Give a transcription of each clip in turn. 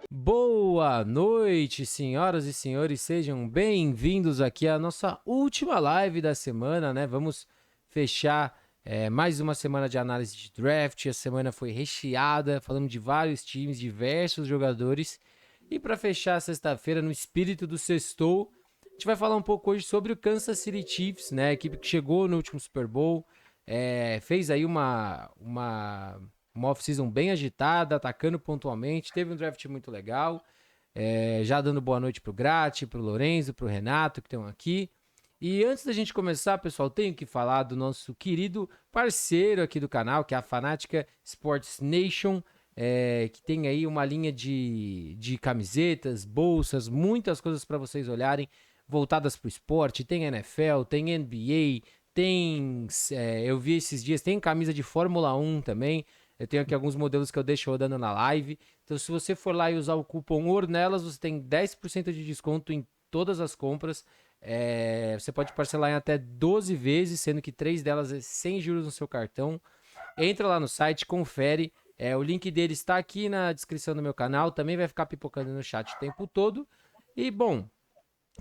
Boa noite, senhoras e senhores, sejam bem-vindos aqui à nossa última live da semana, né? Vamos fechar mais uma semana de análise de draft. A semana foi recheada, falamos de vários times, diversos jogadores. E para fechar a sexta-feira, no espírito do sextou, a gente vai falar um pouco hoje sobre o Kansas City Chiefs, né? A equipe que chegou no último Super Bowl, fez aí uma off-season bem agitada, atacando pontualmente, teve um draft muito legal. Já dando boa noite pro Grati, pro Lorenzo, pro Renato, que estão aqui. E antes da gente começar, pessoal, tenho que falar do nosso querido parceiro aqui do canal, que é a Fanática Sports Nation, que tem aí uma linha de camisetas, bolsas, muitas coisas para vocês olharem, voltadas para o esporte. Tem NFL, tem NBA, eu vi esses dias, tem camisa de Fórmula 1 também. Eu tenho aqui alguns modelos que eu deixo rodando na live. Então, se você for lá e usar o cupom ORNELAS, você tem 10% de desconto em todas as compras. Você pode parcelar em até 12 vezes, sendo que 3 delas é sem juros no seu cartão. Entra lá no site, confere. O link dele está aqui na descrição do meu canal. Também vai ficar pipocando no chat o tempo todo. E, bom,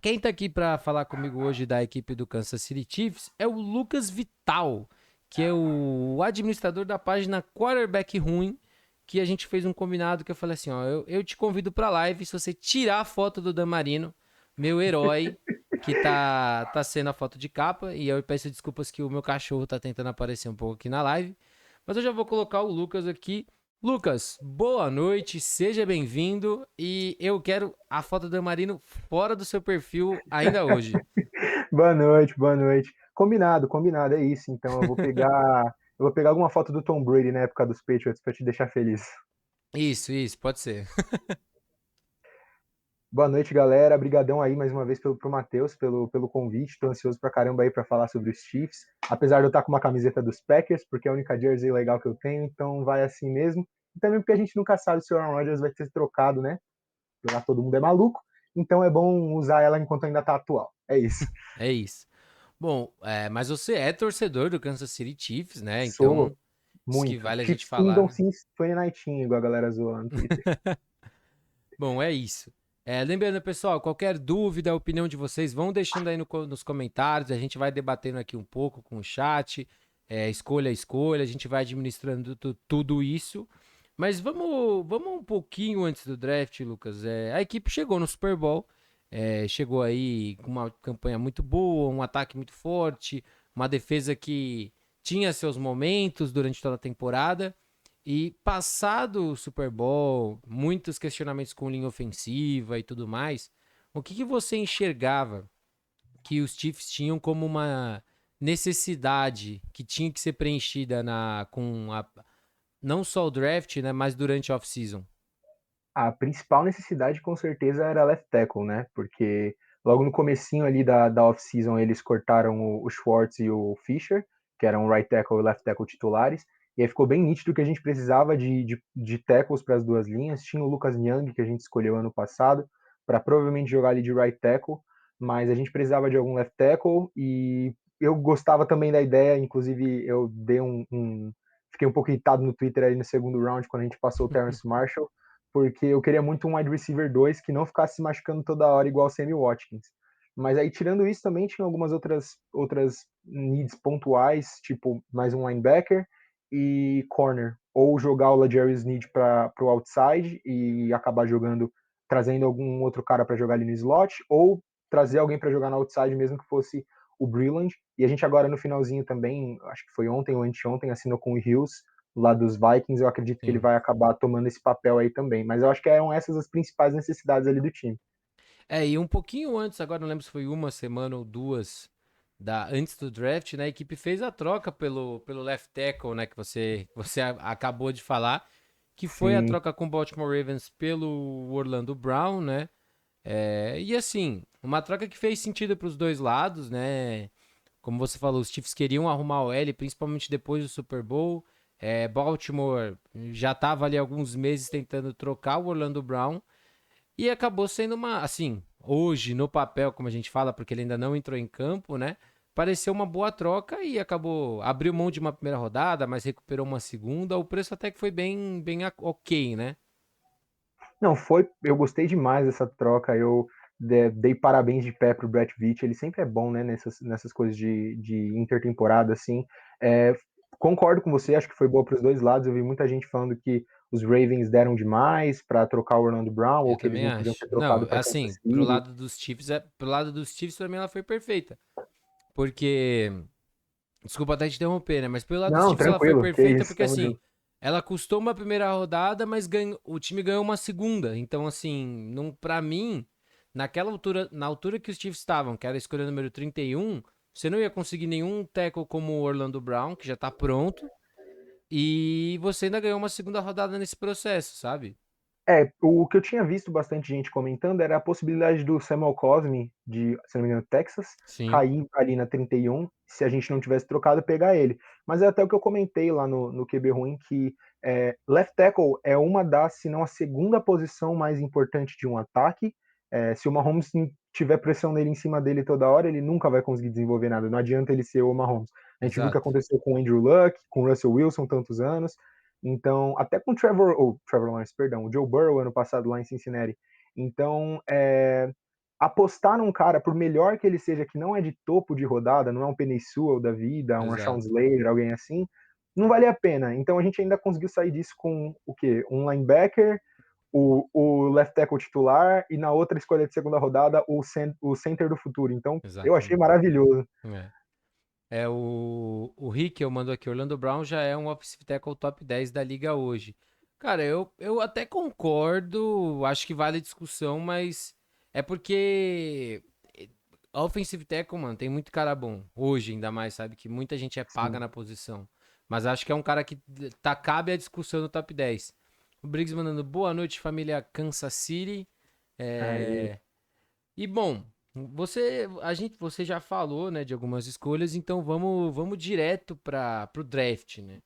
quem tá aqui para falar comigo hoje da equipe do Kansas City Chiefs é o Lucas Vital, que é o administrador da página Quarterback Ruim, que a gente fez um combinado que eu falei assim, ó, eu te convido pra live se você tirar a foto do Dan Marino, meu herói, que tá sendo a foto de capa, e eu peço desculpas que o meu cachorro tá tentando aparecer um pouco aqui na live, mas eu já vou colocar o Lucas aqui. Lucas, boa noite, seja bem-vindo e eu quero a foto do Marino fora do seu perfil ainda hoje. Boa noite, boa noite. Combinado, combinado, é isso. Então eu vou pegar alguma foto do Tom Brady na época dos Patriots pra te deixar feliz. Isso, pode ser. Boa noite, galera. Brigadão aí mais uma vez pro Matheus, pelo convite. Tô ansioso pra caramba aí pra falar sobre os Chiefs. Apesar de eu estar com uma camiseta dos Packers, porque é a única jersey legal que eu tenho, então vai assim mesmo. E também porque a gente nunca sabe se o Aaron Rodgers vai ter trocado, né? Porque lá todo mundo é maluco. Então é bom usar ela enquanto ainda tá atual. É isso. É isso. Bom, mas você é torcedor do Kansas City Chiefs, né? Então, Sou isso que muito. vale a gente Chiefs Kingdom falar. since 2019, igual a galera zoa no Twitter. Bom, é isso. Lembrando, pessoal, qualquer dúvida, opinião de vocês, vão deixando aí nos comentários. A gente vai debatendo aqui um pouco com o chat, escolha a escolha, a gente vai administrando tudo isso. Mas vamos um pouquinho antes do draft, Lucas. A equipe chegou no Super Bowl, chegou aí com uma campanha muito boa, um ataque muito forte, uma defesa que tinha seus momentos durante toda a temporada. E passado o Super Bowl, muitos questionamentos com linha ofensiva e tudo mais, o que você enxergava que os Chiefs tinham como uma necessidade que tinha que ser preenchida não só o draft, né, mas durante a off-season? A principal necessidade, com certeza, era left tackle, né? Porque logo no comecinho ali da off-season eles cortaram o Schwartz e o Fischer, que eram right tackle e left tackle titulares, e aí ficou bem nítido que a gente precisava de tackles para as duas linhas. Tinha o Lucas Young, que a gente escolheu ano passado, para provavelmente jogar ali de right tackle, mas a gente precisava de algum left tackle, e eu gostava também da ideia, inclusive eu dei fiquei um pouco irritado no Twitter aí no segundo round, quando a gente passou o Terrence Marshall, porque eu queria muito um wide receiver 2 que não ficasse se machucando toda hora igual o Sammy Watkins. Mas aí, tirando isso, também tinha algumas outras needs pontuais, tipo mais um linebacker e corner. Ou jogar o LaJarry Sneed para o outside e acabar jogando, trazendo algum outro cara para jogar ali no slot, ou trazer alguém para jogar no outside, mesmo que fosse o Brilland. E a gente agora no finalzinho também, acho que foi ontem ou anteontem, assinou com o Hills, lá dos Vikings. Eu acredito que ele Sim. vai acabar tomando esse papel aí também. Mas eu acho que eram essas as principais necessidades ali do time. E um pouquinho antes, agora não lembro se foi uma semana ou duas antes do draft, né? A equipe fez a troca pelo left tackle, né? Que você acabou de falar, que foi a Sim, troca com o Baltimore Ravens pelo Orlando Brown, né? E assim, uma troca que fez sentido para os dois lados, né? Como você falou, os Chiefs queriam arrumar o L, principalmente depois do Super Bowl. Baltimore já estava ali alguns meses tentando trocar o Orlando Brown e acabou sendo assim, hoje no papel, como a gente fala, porque ele ainda não entrou em campo, né? Pareceu uma boa troca e abriu mão de uma primeira rodada, mas recuperou uma segunda. O preço até que foi bem ok, né? Não, eu gostei demais dessa troca. Eu dei parabéns de pé pro Brett Veach. Ele sempre é bom, né, nessas coisas de intertemporada, assim. É, concordo com você, acho que foi boa para os dois lados. Eu vi muita gente falando que os Ravens deram demais para trocar o Orlando Brown, ou Eu que eles também não podiam acho. ter Não, trocado para Kansas assim, City. pro lado dos Chiefs pra mim ela foi perfeita. Porque, desculpa até te interromper, né? Mas pelo lado dos Não, Chiefs ela foi tranquilo, que perfeita isso, porque tamo assim, junto. ela custou uma primeira rodada, mas o time ganhou uma segunda. Então, assim, não, pra mim, naquela altura, na altura que os Chiefs estavam, que era a escolha número 31, você não ia conseguir nenhum tackle como o Orlando Brown, que já tá pronto, e você ainda ganhou uma segunda rodada nesse processo, sabe? O que eu tinha visto bastante gente comentando era a possibilidade do Samuel Cosme, de, se não me engano, Texas, Sim, cair ali na 31, se a gente não tivesse trocado, pegar ele. Mas é até o que eu comentei lá no QB Ruim, que left tackle é uma das, se não a segunda posição mais importante de um ataque. Se o Mahomes tiver pressão nele em cima dele toda hora, ele nunca vai conseguir desenvolver nada. Não adianta ele ser o Mahomes. A gente viu o que exato. aconteceu com o Andrew Luck, com o Russell Wilson tantos anos. Então, até com o Trevor Lawrence, perdão, o Joe Burrow ano passado lá em Cincinnati. Então, apostar num cara, por melhor que ele seja, que não é de topo de rodada, não é um Penei Sewell da vida, um Rashawn Exato. Slater, alguém assim, não vale a pena. Então a gente ainda conseguiu sair disso com o quê? Um linebacker, o left tackle titular e na outra escolha de segunda rodada o center do futuro. Então eu achei Exatamente. maravilhoso. É. O Rick, eu mando aqui, Orlando Brown já é um offensive tackle top 10 da liga hoje. Cara, eu até concordo, acho que vale discussão, mas é porque offensive tackle, mano, tem muito cara bom. Hoje, ainda mais, sabe? Que muita gente é paga Sim. na posição. Mas acho que é um cara que cabe a discussão no top 10. O Briggs mandando boa noite, família Kansas City. Aí, É, e bom, você já falou, né, de algumas escolhas, então vamos direto para pro draft, né?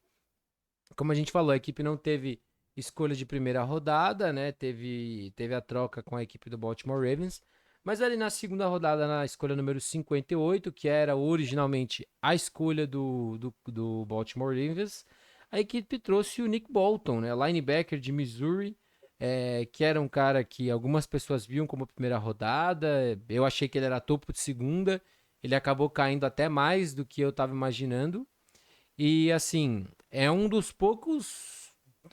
Como a gente falou, a equipe não teve escolha de primeira rodada, né? Teve a troca com a equipe do Baltimore Ravens, mas ali na segunda rodada, na escolha número 58, que era originalmente a escolha do Baltimore Ravens, a equipe trouxe o Nick Bolton, né, linebacker de Missouri, que era um cara que algumas pessoas viam como primeira rodada. Eu achei que ele era topo de segunda. Ele acabou caindo até mais do que eu estava imaginando. E assim, é um dos poucos,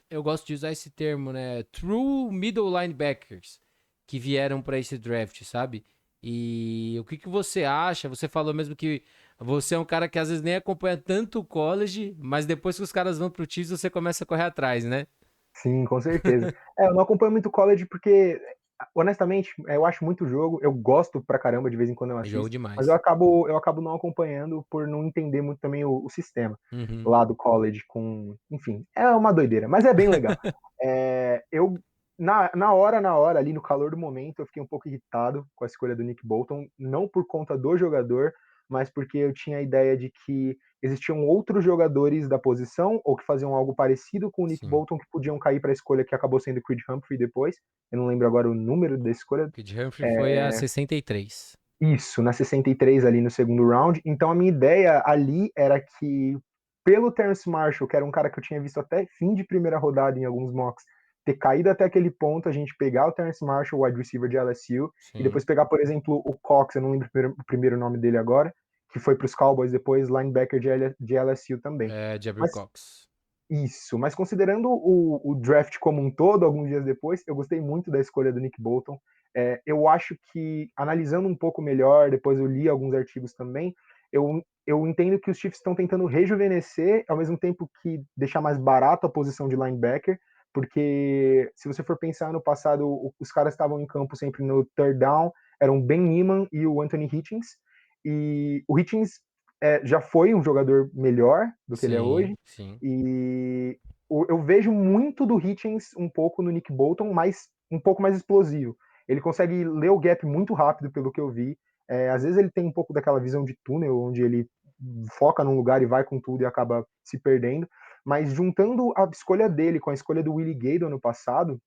eu gosto de usar esse termo, né? True middle linebackers que vieram para esse draft, sabe? E o que você acha? Você falou mesmo que você é um cara que às vezes nem acompanha tanto o college, mas depois que os caras vão pro Chiefs, você começa a correr atrás, né? sim, com certeza. Eu não acompanho muito college porque, honestamente, eu acho muito jogo. Eu gosto pra caramba de vez em quando eu É jogo assisto, mas demais. eu acabo não acompanhando por não entender muito também o sistema Uhum. lá do college com, enfim, é uma doideira, mas é bem legal. Eu na hora ali no calor do momento, eu fiquei um pouco irritado com a escolha do Nick Bolton, não por conta do jogador, mas porque eu tinha a ideia de que existiam outros jogadores da posição ou que faziam algo parecido com o Nick Sim. Bolton que podiam cair para a escolha que acabou sendo o Creed Humphrey depois. Eu não lembro agora o número da escolha. Kid Humphrey foi a 63. Isso, na 63 ali no segundo round. Então a minha ideia ali era que, pelo Terrence Marshall, que era um cara que eu tinha visto até fim de primeira rodada em alguns mocks, ter caído até aquele ponto, a gente pegar o Terrence Marshall, o wide receiver de LSU, e Sim. depois pegar, por exemplo, o Cox, eu não lembro o primeiro nome dele agora, que foi para os Cowboys depois, linebacker de LSU também. É, Jabry Mas Cox. mas considerando o draft como um todo, alguns dias depois, eu gostei muito da escolha do Nick Bolton. Eu acho que, analisando um pouco melhor, depois eu li alguns artigos também, eu entendo que os Chiefs estão tentando rejuvenescer, ao mesmo tempo que deixar mais barato a posição de linebacker, porque se você for pensar no passado, os caras estavam em campo sempre no third down, eram o Ben Niemann e o Anthony Hitchens, e o Hitchens já foi um jogador melhor do que ele é Sim, hoje, sim. e eu vejo muito do Hitchens um pouco no Nick Bolton, mas um pouco mais explosivo. Ele consegue ler o gap muito rápido, pelo que eu vi. Às vezes ele tem um pouco daquela visão de túnel, onde ele foca num lugar e vai com tudo e acaba se perdendo. Mas juntando a escolha dele com a escolha do Willie Gay do ano passado,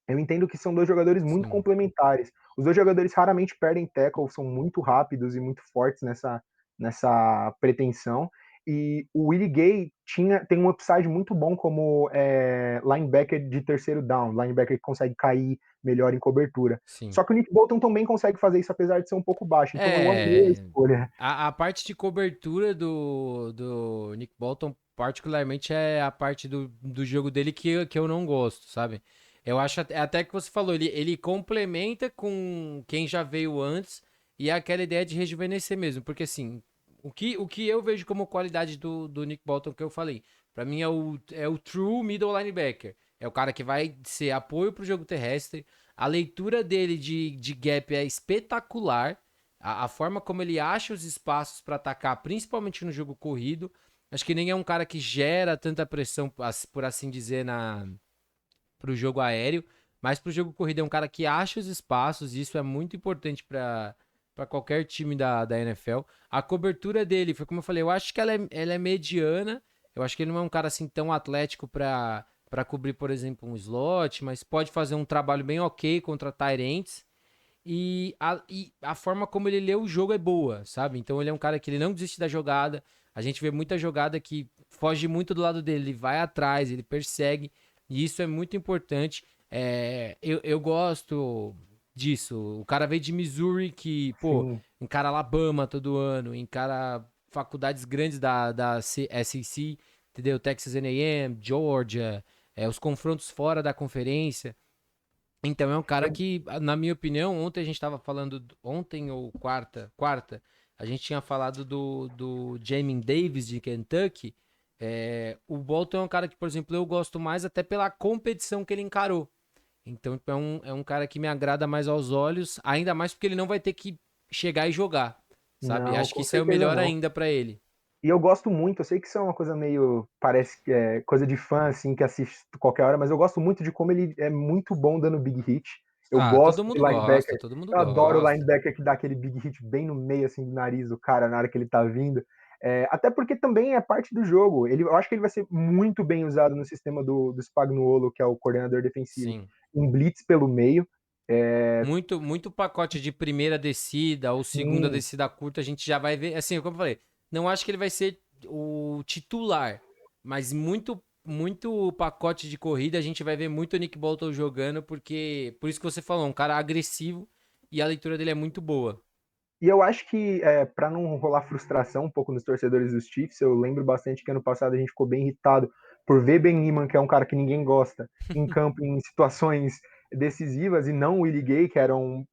eu entendo que são dois jogadores muito Sim. complementares. Os dois jogadores raramente perdem tackle, são muito rápidos e muito fortes nessa pretensão. E o Willie Gay tem um upside muito bom como linebacker de terceiro down, linebacker que consegue cair melhor em cobertura. Sim. Só que o Nick Bolton também consegue fazer isso, apesar de ser um pouco baixo. Então é uma boa É, escolha. a parte de cobertura do Nick Bolton, particularmente, é a parte do jogo dele que eu não gosto, sabe? Eu acho até que você falou, ele complementa com quem já veio antes e é aquela ideia de rejuvenescer mesmo, porque assim, o que eu vejo como qualidade do Nick Bolton que eu falei, pra mim é o true middle linebacker, é o cara que vai ser apoio pro jogo terrestre, a leitura dele de gap é espetacular, a forma como ele acha os espaços para atacar, principalmente no jogo corrido. Acho que nem é um cara que gera tanta pressão, por assim dizer, pro jogo aéreo, mas pro jogo corrido é um cara que acha os espaços, e isso é muito importante para qualquer time da NFL. A cobertura dele, foi como eu falei, eu acho que ela é mediana. Eu acho que ele não é um cara assim tão atlético para cobrir, por exemplo, um slot, mas pode fazer um trabalho bem ok contra tight ends. E a forma como ele lê o jogo é boa, sabe? Então ele é um cara que ele não desiste da jogada. A gente vê muita jogada que foge muito do lado dele, ele vai atrás, ele persegue, e isso é muito importante. Eu gosto disso. O cara veio de Missouri, que, pô, Sim. encara Alabama todo ano, encara faculdades grandes da SEC, entendeu? Texas A&M, Georgia, os confrontos fora da conferência. Então é um cara que, na minha opinião, ontem a gente estava falando, ontem ou quarta, a gente tinha falado do Jamin Davis de Kentucky. O Bolton é um cara que, por exemplo, eu gosto mais até pela competição que ele encarou. Então tipo, é um cara que me agrada mais aos olhos, ainda mais porque ele não vai ter que chegar e jogar, sabe? Não, Acho que com isso é o certeza melhor não. ainda para ele. E eu gosto muito, eu sei que isso é uma coisa meio, parece que é coisa de fã, assim, que assiste qualquer hora, mas eu gosto muito de como ele é muito bom dando big hit. Eu Ah, gosto de linebacker, todo mundo eu adoro o gosta. linebacker que dá aquele big hit bem no meio, assim, do nariz do cara na hora que ele tá vindo. Até porque também é parte do jogo. Eu acho que ele vai ser muito bem usado no sistema do Spagnuolo, que é o coordenador defensivo, Sim. em blitz pelo meio. É, Muito, muito pacote de primeira descida ou segunda sim, descida curta, a gente já vai ver. Assim, como eu falei, não acho que ele vai ser o titular, mas muito, muito pacote de corrida, a gente vai ver muito o Nick Bolton jogando, porque, por isso que você falou, um cara agressivo e a leitura dele é muito boa. e eu acho que, para não rolar frustração um pouco nos torcedores dos Chiefs, eu lembro bastante que ano passado a gente ficou bem irritado por ver Ben Niemann, que é um cara que ninguém gosta, em campo em situações decisivas, e não o Willie Gay, que era um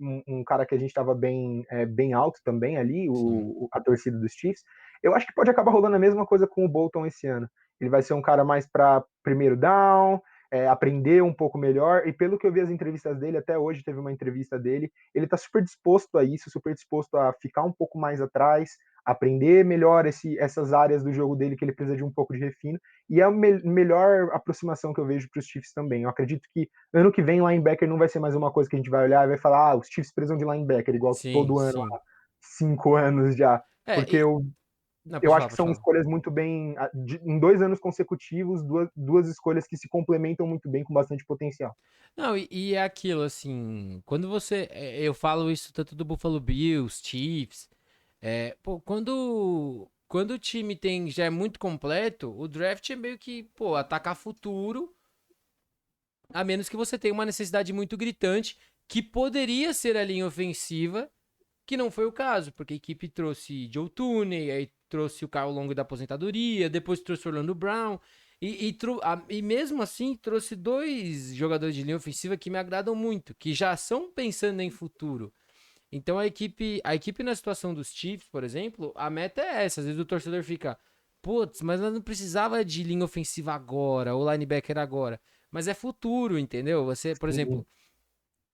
cara que a gente estava bem alto também ali, Sim. a torcida dos Chiefs. Eu acho que pode acabar rolando a mesma coisa com o Bolton esse ano. Ele vai ser um cara mais para primeiro down, aprender um pouco melhor, e pelo que eu vi as entrevistas dele, até hoje teve uma entrevista dele, ele está super disposto a isso, super disposto a ficar um pouco mais atrás, aprender melhor essas áreas do jogo dele que ele precisa de um pouco de refino, e é a melhor aproximação que eu vejo para os Chiefs também. Eu acredito que ano que vem linebacker não vai ser mais uma coisa que a gente vai olhar e vai falar, os Chiefs precisam de linebacker, igual Sim, todo ano sim. há 5 anos já, É, porque eu não, eu pode acho falar, que pode são falar. escolhas muito bem. Em 2 anos consecutivos, duas escolhas que se complementam muito bem, com bastante potencial. Não, e é aquilo, assim, quando você. Eu falo isso tanto do Buffalo Bills, Chiefs. Pô, quando o time já é muito completo, o draft é meio que, pô, atacar futuro, a menos que você tenha uma necessidade muito gritante, que poderia ser a linha ofensiva, que não foi o caso, porque a equipe trouxe Joe Tooney, aí trouxe o Carl Long da aposentadoria, depois trouxe Orlando Brown, e mesmo assim trouxe dois jogadores de linha ofensiva que me agradam muito, que já são pensando em futuro. Então a equipe na situação dos Chiefs, por exemplo, a meta é essa. Às vezes o torcedor fica, putz, mas nós não precisava de linha ofensiva agora, ou linebacker agora. Mas é futuro, entendeu? Você, por Sim, exemplo,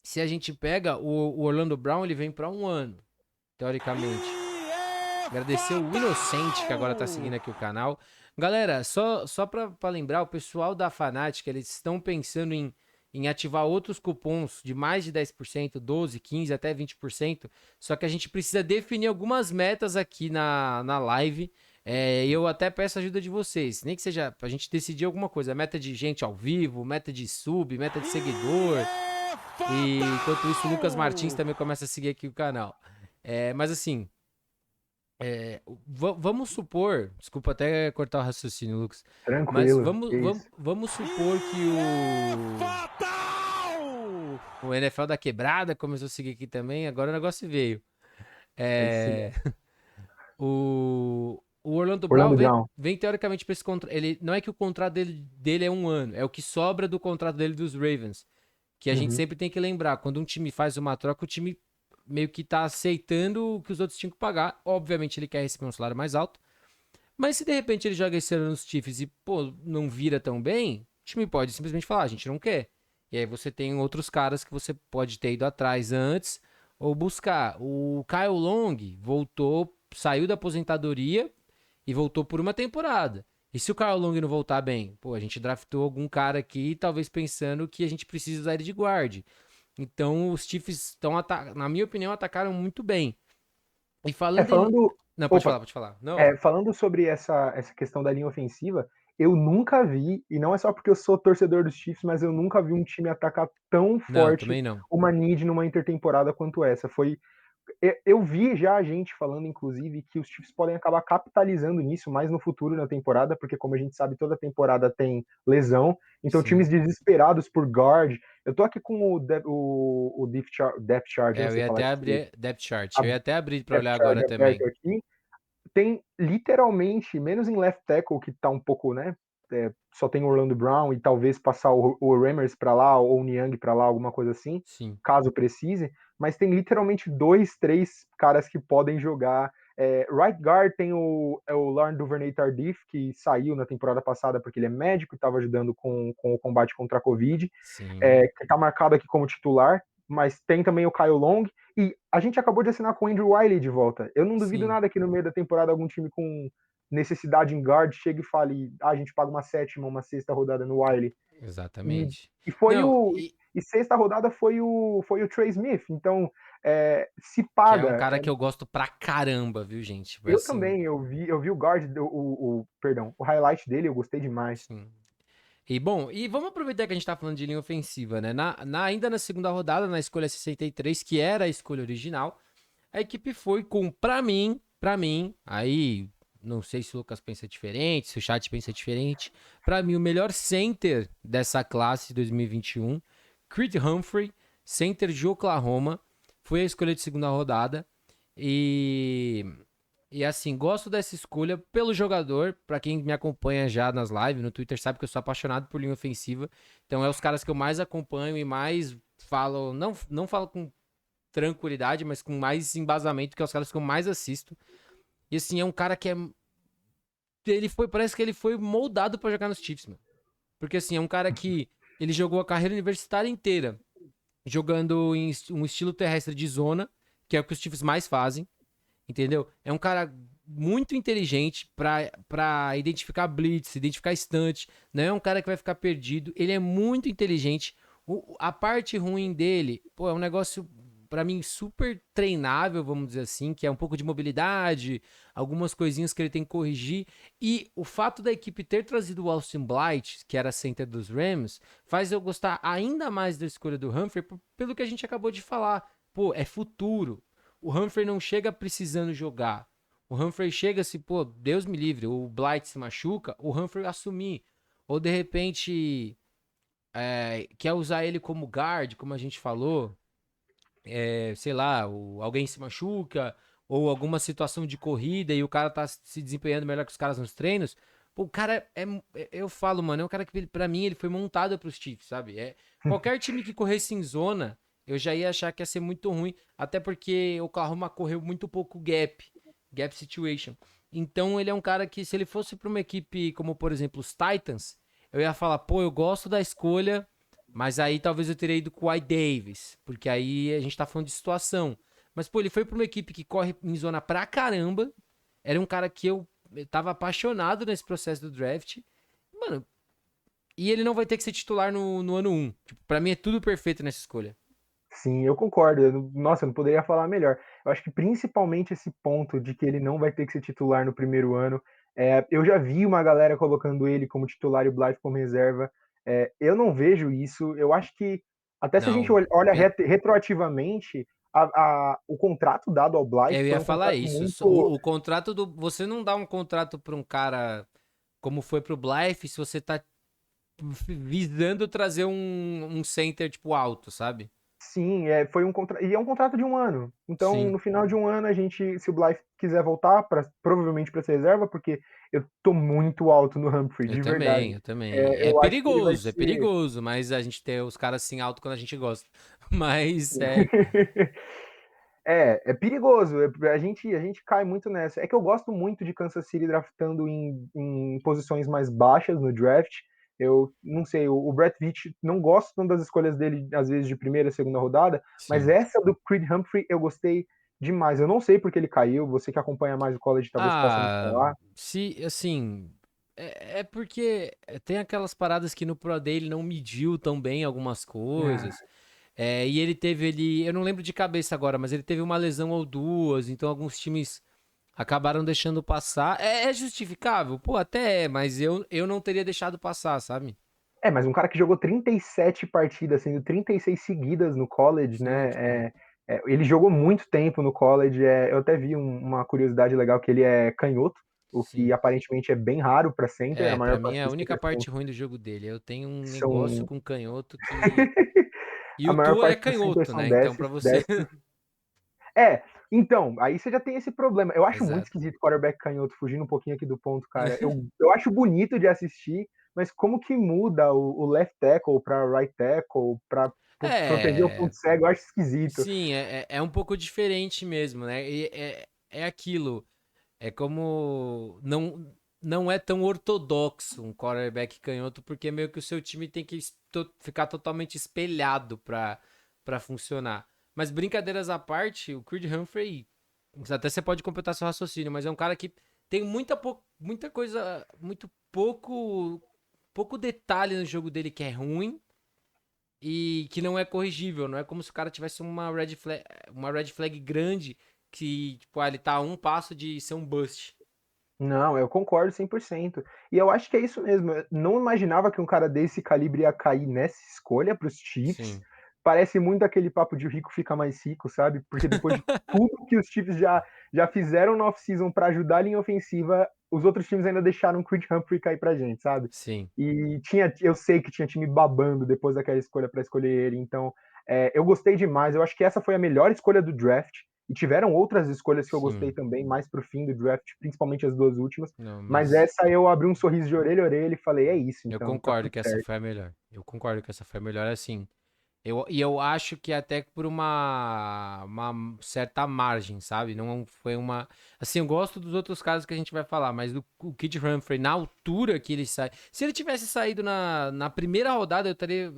se a gente pega o Orlando Brown, ele vem para um ano, teoricamente. Agradecer o Inocente, que agora tá seguindo aqui o canal. Galera, só pra lembrar, o pessoal da Fanatic, eles estão pensando em ativar outros cupons de mais de 10%, 12, 15, até 20%. Só que a gente precisa definir algumas metas aqui na live. E eu até peço a ajuda de vocês. Nem que seja pra gente decidir alguma coisa. Meta de gente ao vivo, meta de sub, meta de seguidor. E enquanto isso, o Lucas Martins também começa a seguir aqui o canal. Mas assim, Vamos supor, desculpa até cortar o raciocínio, Lucas, mas Tranquilo, vamos, que vamos, isso. vamos supor que o NFL da quebrada começou a seguir aqui também, agora o negócio veio. Aí sim. É, o Orlando Brown Orlando vem, Brown. vem teoricamente para esse contrato. Ele não é que o contrato dele é um ano, é o que sobra do contrato dele dos Ravens. Que a gente Uhum. sempre tem que lembrar, quando um time faz uma troca, o time meio que tá aceitando o que os outros tinham que pagar. Obviamente ele quer receber um salário mais alto. Mas se de repente ele joga esse ano nos Chiefs e, pô, não vira tão bem, o time pode simplesmente falar, a gente não quer. E aí você tem outros caras que você pode ter ido atrás antes ou buscar. O Kyle Long voltou, saiu da aposentadoria e voltou por uma temporada. E se o Kyle Long não voltar bem, pô, a gente draftou algum cara aqui, talvez pensando que a gente precisa usar ele de guard. Então os Chiefs estão, na minha opinião, atacaram muito bem. E É, falando em. falando. Não, pode falar, Opa, pode falar. Não, falando sobre essa questão da linha ofensiva, eu nunca vi, e não é só porque eu sou torcedor dos Chiefs, mas eu nunca vi um time atacar tão não, forte também não. uma need numa intertemporada quanto essa. Eu vi já a gente falando, inclusive, que os Chiefs podem acabar capitalizando nisso mais no futuro na temporada, porque, como a gente sabe, toda temporada tem lesão. Então, Sim. times desesperados por guard. Eu tô aqui com o depth chart, eu não Eu sei ia falar até isso direito, abrir Depth Chart. a Eu ia até abrir pra depth olhar chart agora aberto também. aqui. Tem literalmente, menos em left tackle, que tá um pouco, né? Só tem o Orlando Brown e talvez passar o Rammers para lá ou o Niang para lá, alguma coisa assim, Sim. caso precise. Mas tem literalmente dois, três caras que podem jogar. Right guard tem o Lauren Duvernay Tardif, que saiu na temporada passada porque ele é médico e estava ajudando com o combate contra a Covid, Sim. que está marcado aqui como titular. Mas tem também o Kyle Long, e a gente acabou de assinar com o Andrew Wiley de volta. Eu não duvido Sim. nada que no meio da temporada algum time com necessidade em guard chegue e fale: a gente paga uma sétima, uma sexta rodada no Wiley. E, Exatamente. e foi Não, o. E sexta rodada foi o Trey Smith. Então, se que é um paga. cara que eu gosto pra caramba, viu, gente? Eu Assim, também, eu vi o guard, perdão, o highlight dele, eu gostei demais. sim. E bom, e vamos aproveitar que a gente tá falando de linha ofensiva, né? Ainda na segunda rodada, na escolha 63, que era a escolha original, a equipe foi com, pra mim, aí não sei se o Lucas pensa diferente, se o chat pensa diferente, pra mim o melhor center dessa classe de 2021, Creed Humphrey, center de Oklahoma, foi a escolha de segunda rodada e assim, gosto dessa escolha pelo jogador. Pra quem me acompanha já nas lives, no Twitter, sabe que eu sou apaixonado por linha ofensiva. Então é os caras que eu mais acompanho e mais falo, não falo com tranquilidade, mas com mais embasamento, que é os caras que eu mais assisto. E assim, é um cara que parece que ele foi moldado pra jogar nos Chiefs, mano. Porque assim, é um cara que ele jogou a carreira universitária inteira jogando em um estilo terrestre de zona, que é o que os Chiefs mais fazem, entendeu? É um cara muito inteligente pra identificar blitz, identificar stunt, não é um cara que vai ficar perdido, ele é muito inteligente. A parte ruim dele, pô, é um negócio pra mim super treinável, vamos dizer assim, que é um pouco de mobilidade, algumas coisinhas que ele tem que corrigir, e o fato da equipe ter trazido o Austin Blight, que era center dos Rams, faz eu gostar ainda mais da escolha do Humphrey, pelo que a gente acabou de falar. Pô, é futuro. O Humphrey não chega precisando jogar. O Humphrey chega se, pô, Deus me livre, o Blight se machuca, o Humphrey assumir. Ou de repente quer usar ele como guard, como a gente falou, sei lá, alguém se machuca, ou alguma situação de corrida e o cara tá se desempenhando melhor que os caras nos treinos. Pô, o cara eu falo, mano, é um cara que pra mim ele foi montado pros Chiefs, sabe? Qualquer time que corresse em zona, eu já ia achar que ia ser muito ruim, até porque o Oklahoma correu muito pouco gap situation. Então ele é um cara que se ele fosse pra uma equipe como, por exemplo, os Titans, eu ia falar, pô, eu gosto da escolha, mas aí talvez eu teria ido com o White Davis, porque aí a gente tá falando de situação. Mas, pô, ele foi pra uma equipe que corre em zona pra caramba. Era um cara que eu tava apaixonado nesse processo do draft. Mano, e ele não vai ter que ser titular no ano um. Tipo, pra mim é tudo perfeito nessa escolha. Sim, eu concordo. Nossa, eu não poderia falar melhor. Eu acho que principalmente esse ponto de que ele não vai ter que ser titular no primeiro ano. Eu já vi uma galera colocando ele como titular e o Blythe como reserva. Eu não vejo isso. Eu acho que, até se a gente Não. olha retroativamente, o contrato dado ao Blythe Eu foi ia um falar contrato isso. muito. O contrato do. Você não dá um contrato pra um cara como foi pro Blythe se você tá visando trazer um center, tipo, alto, sabe? Sim, foi um contrato. E é um contrato de um ano. Então, Sim, no final de um ano, a gente, se o Blythe quiser voltar, provavelmente para ser reserva, porque eu tô muito alto no Humphrey, eu de também, verdade. eu também. É perigoso, mas a gente ter os caras assim alto quando a gente gosta. Mas é. É perigoso. A gente cai muito nessa. É que eu gosto muito de Kansas City draftando em posições mais baixas no draft. Eu não sei, o Brett Veach não gosto tanto das escolhas dele, às vezes, de primeira, segunda rodada, mas Sim. essa do Creed Humphrey eu gostei demais. Eu não sei porque ele caiu, você que acompanha mais o college talvez possa me Ah, falar. se assim. É porque tem aquelas paradas que no Pro Day ele não mediu tão bem algumas coisas. E ele teve ele. Eu não lembro de cabeça agora, mas ele teve uma lesão ou duas, então alguns times acabaram deixando passar. É justificável? Pô, até é, mas eu não teria deixado passar, sabe? Mas um cara que jogou 37 partidas, sendo 36 seguidas no college, Sim, tipo, né? Ele jogou muito tempo no college. Eu até vi uma curiosidade legal que ele é canhoto, o que sim. aparentemente é bem raro para center. A Pra maior mim parte é a dos única centers parte ruim do jogo dele. Eu tenho um negócio são. com canhoto que. E A o maior Tua é parte dos centers canhoto, são né? Então pra destros. você. destros. É, então, aí você já tem esse problema. Eu acho muito Exato. esquisito quarterback canhoto, fugindo um pouquinho aqui do ponto, cara. Eu acho bonito de assistir, mas como que muda o left tackle pra right tackle, pra proteger o É. ponto cego? Eu acho esquisito. Sim, é um pouco diferente mesmo, né? E é aquilo. É como. Não é tão ortodoxo um quarterback canhoto, porque meio que o seu time tem que ficar totalmente espelhado pra funcionar. Mas brincadeiras à parte, o Creed Humphrey. Até você pode completar seu raciocínio, mas é um cara que tem muita coisa. Muito pouco detalhe no jogo dele que é ruim e que não é corrigível. Não é como se o cara tivesse uma red flag grande que, tipo, ele tá a um passo de ser um bust. Não, eu concordo 100%. E eu acho que é isso mesmo. Eu não imaginava que um cara desse calibre ia cair nessa escolha para os Chiefs. Sim, Parece muito aquele papo de rico fica mais rico, sabe? Porque depois de tudo que os Chiefs já fizeram na off-season para ajudar a linha ofensiva, os outros times ainda deixaram o Creed Humphrey cair pra gente, sabe? sim, E eu sei que tinha time babando depois daquela escolha para escolher ele. Então, eu gostei demais. Eu acho que essa foi a melhor escolha do draft. E tiveram outras escolhas que eu gostei sim. também, mais pro fim do draft, principalmente as duas últimas. Não, Mas mas essa eu abri um sorriso de orelha a orelha e falei, é isso, eu então, tá concordo tudo que essa certo. foi a melhor. Eu concordo que essa foi a melhor, assim. Eu acho que até por uma certa margem, sabe? Não foi uma. Assim, eu gosto dos outros casos que a gente vai falar, mas o Kid Humphrey, na altura que ele sai. Se ele tivesse saído na primeira rodada, eu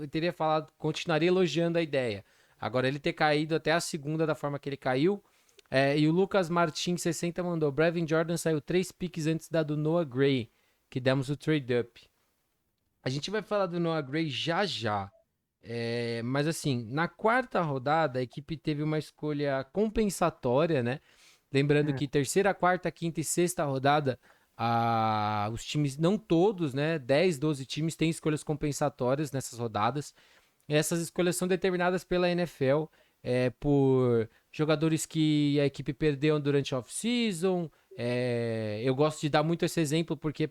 teria falado, continuaria elogiando a ideia. Agora, ele ter caído até a segunda da forma que ele caiu. E o Lucas Martins 60 mandou: Brevin Jordan saiu 3 picks antes da do Noah Gray, que demos o trade up. A gente vai falar do Noah Gray já já. Mas assim, na quarta rodada, a equipe teve uma escolha compensatória, né? Lembrando É, que terceira, quarta, quinta e sexta rodada, os times, não todos, né? 10, 12 times têm escolhas compensatórias nessas rodadas. E essas escolhas são determinadas pela NFL por jogadores que a equipe perdeu durante a off-season. Eu gosto de dar muito esse exemplo porque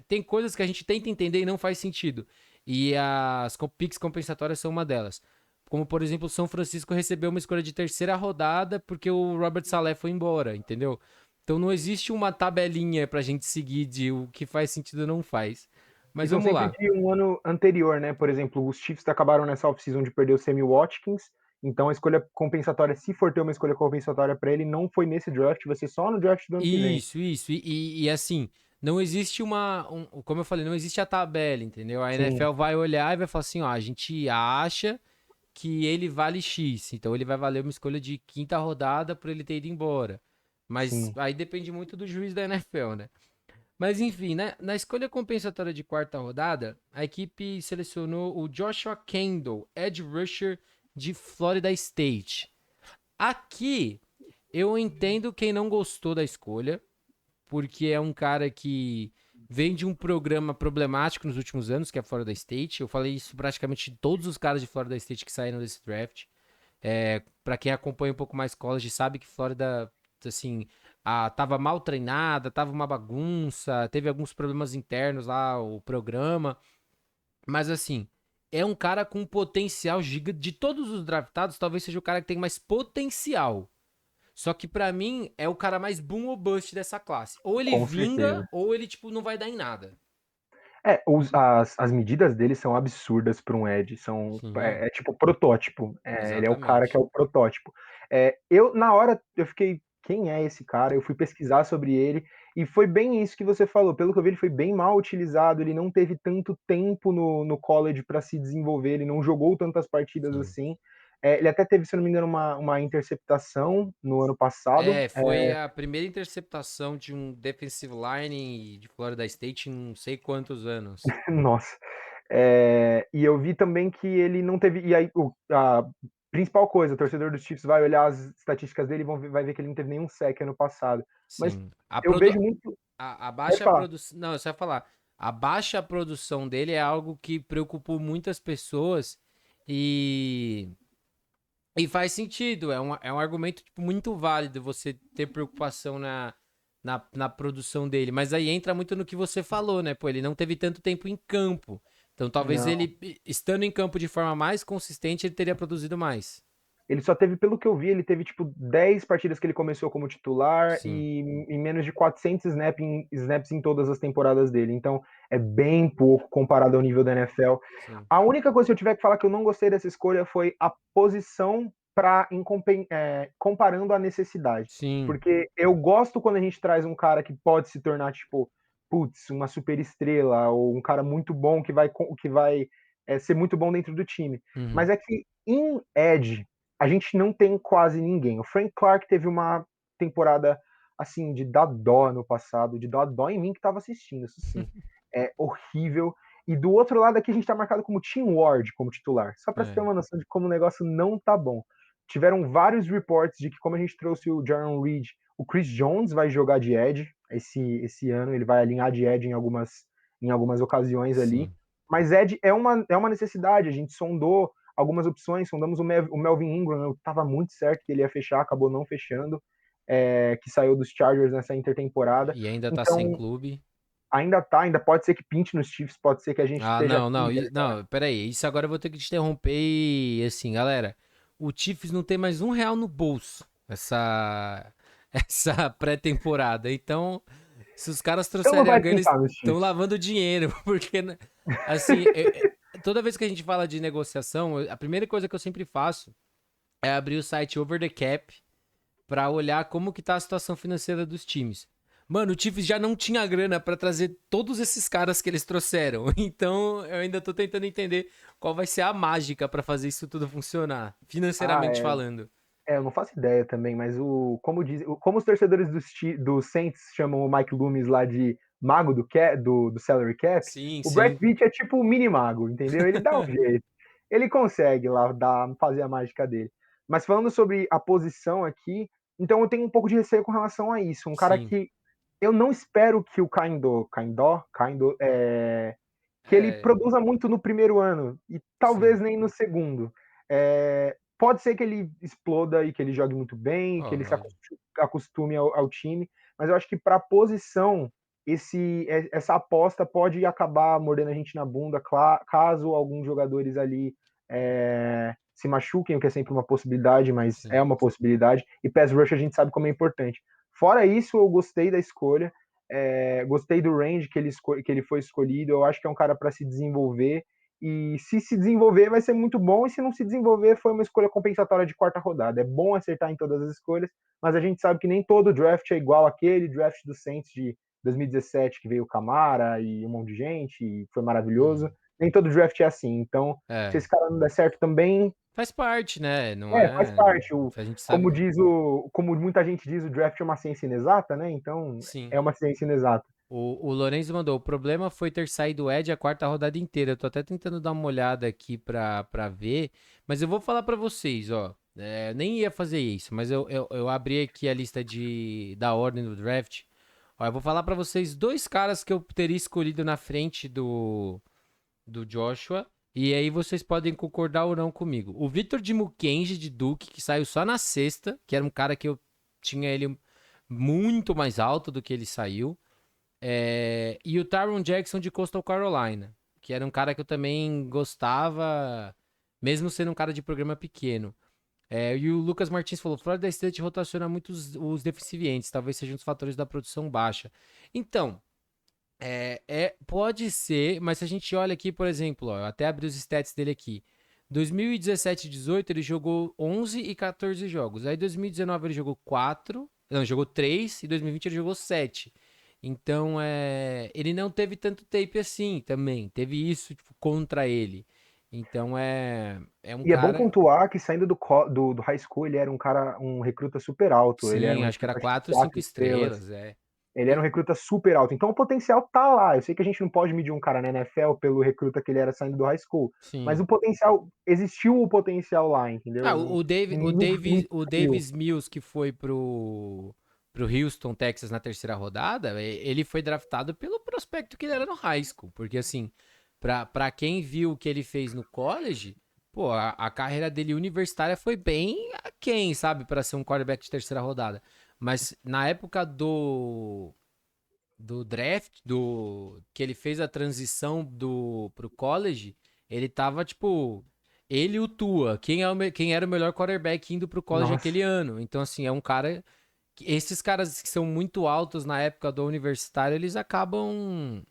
tem coisas que a gente tenta entender e não faz sentido. E as picks compensatórias são uma delas. Como, por exemplo, o São Francisco recebeu uma escolha de terceira rodada porque o Robert Saleh foi embora, entendeu? Então não existe uma tabelinha pra gente seguir de o que faz sentido ou não faz. e Mas são vamos sempre lá. de um ano anterior, né? Por exemplo, os Chiefs acabaram nessa off-season de perder o Sammy Watkins, então a escolha compensatória, se for ter uma escolha compensatória para ele, não foi nesse draft, vai ser só no draft do ano que vem. Isso. E assim, não existe como eu falei, não existe a tabela, entendeu? A Sim, NFL vai olhar e vai falar assim, ó, a gente acha que ele vale X, então ele vai valer uma escolha de quinta rodada por ele ter ido embora. Mas sim. aí depende muito do juiz da NFL, né? Mas enfim, né? Na escolha compensatória de quarta rodada, a equipe selecionou o Joshua Kendall, edge rusher de Florida State. Aqui eu entendo quem não gostou da escolha, porque é um cara que vem de um programa problemático nos últimos anos, que é a Florida State. Eu falei isso praticamente de todos os caras de Florida State que saíram desse draft. Para quem acompanha um pouco mais college, sabe que Flórida, assim, tava mal treinada, tava uma bagunça, teve alguns problemas internos lá, o programa. Mas assim, é um cara com potencial gigante. De todos os draftados, talvez seja o cara que tem mais potencial. Só que pra mim é o cara mais boom ou bust dessa classe. Ou ele Com vinga, certeza. ou ele, tipo, não vai dar em nada. As medidas dele são absurdas para um Edge, Sim, tipo protótipo. Ele é o cara que exatamente. é o protótipo. Eu, na hora, eu fiquei, quem é esse cara? Eu fui pesquisar sobre ele, e foi bem isso que você falou. Pelo que eu vi, ele foi bem mal utilizado, ele não teve tanto tempo no college para se desenvolver, ele não jogou tantas partidas Sim. assim. Ele até teve, se não me engano, uma interceptação no ano passado. Foi a primeira interceptação de um defensive line de Florida State em não sei quantos anos. Nossa. E eu vi também que ele não teve. E aí, a principal coisa, o torcedor dos Chiefs vai olhar as estatísticas dele e vai ver que ele não teve nenhum sec ano passado. Mas Sim. eu vejo muito. A Pode baixa falar. produção. Não, eu só ia falar. A baixa produção dele é algo que preocupou muitas pessoas e. E faz sentido. É um argumento tipo, muito válido você ter preocupação na produção dele. Mas aí entra muito no que você falou, né? Pô, ele não teve tanto tempo em campo. Então talvez Não. ele, estando em campo de forma mais consistente, ele teria produzido mais. Ele só teve, pelo que eu vi, ele teve tipo 10 partidas que ele começou como titular Sim, e em menos de 400 snaps em todas as temporadas dele. Então é bem pouco comparado ao nível da NFL. sim. A única coisa que eu tiver que falar que eu não gostei dessa escolha foi a posição para comparando a necessidade. Sim. Porque eu gosto quando a gente traz um cara que pode se tornar, tipo, putz, uma super estrela, ou um cara muito bom que vai ser muito bom dentro do time. Uhum. Mas é que em Edge, a gente não tem quase ninguém. O Frank Clark teve uma temporada assim de dar dó no passado, de dar dó em mim que estava assistindo, isso sim. É horrível. E do outro lado aqui a gente está marcado como Tim Ward como titular. Só para você ter É. uma noção de como o negócio não tá bom. Tiveram vários reports de que como a gente trouxe o Jaron Reed, o Chris Jones vai jogar de edge esse ano, ele vai alinhar de edge em algumas ocasiões ali. Sim. Mas edge é uma necessidade, a gente sondou algumas opções, sondamos o Melvin Ingram, eu estava muito certo que ele ia fechar, acabou não fechando, que saiu dos Chargers nessa intertemporada. E ainda tá sem Então, clube. ainda pode ser que pinte nos Chiefs, pode ser que a gente Ah, esteja não, aqui. não, não, peraí. Isso agora eu vou ter que te interromper e, assim, galera, o Chiefs não tem mais R$ 1 no bolso essa pré-temporada. Então, se os caras Então não trouxerem a vai grana, pintar nos estão Chiefs. lavando dinheiro, porque, né, assim, toda vez que a gente fala de negociação, a primeira coisa que eu sempre faço é abrir o site Over the Cap pra olhar como que tá a situação financeira dos times. Mano, o Chiefs já não tinha grana pra trazer todos esses caras que eles trouxeram. Então, eu ainda tô tentando entender qual vai ser a mágica pra fazer isso tudo funcionar, Ah, financeiramente falando. eu não faço ideia também, mas como os torcedores do Saints chamam o Mike Loomis lá de mago do salary cap, Sim, o Brad sim. Pitt é tipo o mini mago, entendeu? Ele dá um jeito. Ele consegue lá fazer a mágica dele. Mas falando sobre a posição aqui, então eu tenho um pouco de receio com relação a isso. Um cara Sim. que eu não espero que o Kaindo, que ele É, produza muito no primeiro ano e sim. talvez nem no segundo. Pode ser que ele exploda e que ele jogue muito bem, que Ó, ele se acostume ao time, mas eu acho que para a posição, essa aposta pode acabar mordendo a gente na bunda, caso alguns jogadores ali se machuquem, o que é sempre uma possibilidade, mas sim. é uma possibilidade, e pass rush a gente sabe como é importante. Fora isso, eu gostei da escolha, gostei do range que ele foi escolhido, eu acho que é um cara para se desenvolver, e se desenvolver vai ser muito bom, e se não se desenvolver foi uma escolha compensatória de quarta rodada. É bom acertar em todas as escolhas, mas a gente sabe que nem todo draft é igual aquele draft do Saints de 2017, que veio o Camara e um monte de gente, e foi maravilhoso. Uhum. Nem todo draft é assim. Então, se É. esse cara não der certo também, Faz parte, né? Não faz é. parte. A gente Como sabe. como muita gente diz, o draft é uma ciência inexata, né? Então, Sim. é uma ciência inexata. O Lorenzo mandou, o problema foi ter saído o Ed a quarta rodada inteira. Eu tô até tentando dar uma olhada aqui pra ver, mas eu vou falar pra vocês, ó. Nem ia fazer isso, mas eu abri aqui a lista da ordem do draft. Ó, eu vou falar pra vocês dois caras que eu teria escolhido na frente do Joshua E aí vocês podem concordar ou não comigo. O Victor Dimukendi de Duke, que saiu só na sexta, que era um cara que eu tinha ele muito mais alto do que ele saiu. E o Tyron Jackson de Coastal Carolina, que era um cara que eu também gostava, mesmo sendo um cara de programa pequeno. E o Lucas Martins falou: Florida State rotaciona muito os deficientes, talvez seja um dos fatores da produção baixa. Então, pode ser, mas se a gente olha aqui, por exemplo, ó, eu até abri os stats dele aqui. 2017 e 18 ele jogou 11 e 14 jogos. Aí 2019 ele jogou 4, não, jogou 3 e 2020 ele jogou 7. Então, ele não teve tanto tape assim também. Teve isso tipo, contra ele. Então, é um E é bom cara. pontuar que saindo do high school, ele era um cara, um recruta super alto. Ele era um Sim, acho que era recruta, acho que 4 ou 5 4 estrelas. estrelas. Ele era E- um recruta super alto. Então o potencial tá lá. Eu sei que a gente não pode medir um cara na NFL pelo recruta que ele era saindo do high school. Mas Sim. o potencial, existiu o potencial lá, entendeu? Ah, Não, não O caiu. Davis Mills, que foi pro Houston, Texas, na terceira rodada, ele foi draftado pelo prospecto que ele era no high school. Porque, assim, pra quem viu o que ele fez no college, pô, a carreira dele universitária foi bem aquém, sabe? Pra ser um quarterback de terceira rodada. Mas na época do draft, que ele fez a transição pro college, ele tava tipo ele e o Tua, quem era o melhor quarterback indo pro college Nossa, aquele ano. Então assim, é um cara esses caras que são muito altos na época do universitário, eles acabam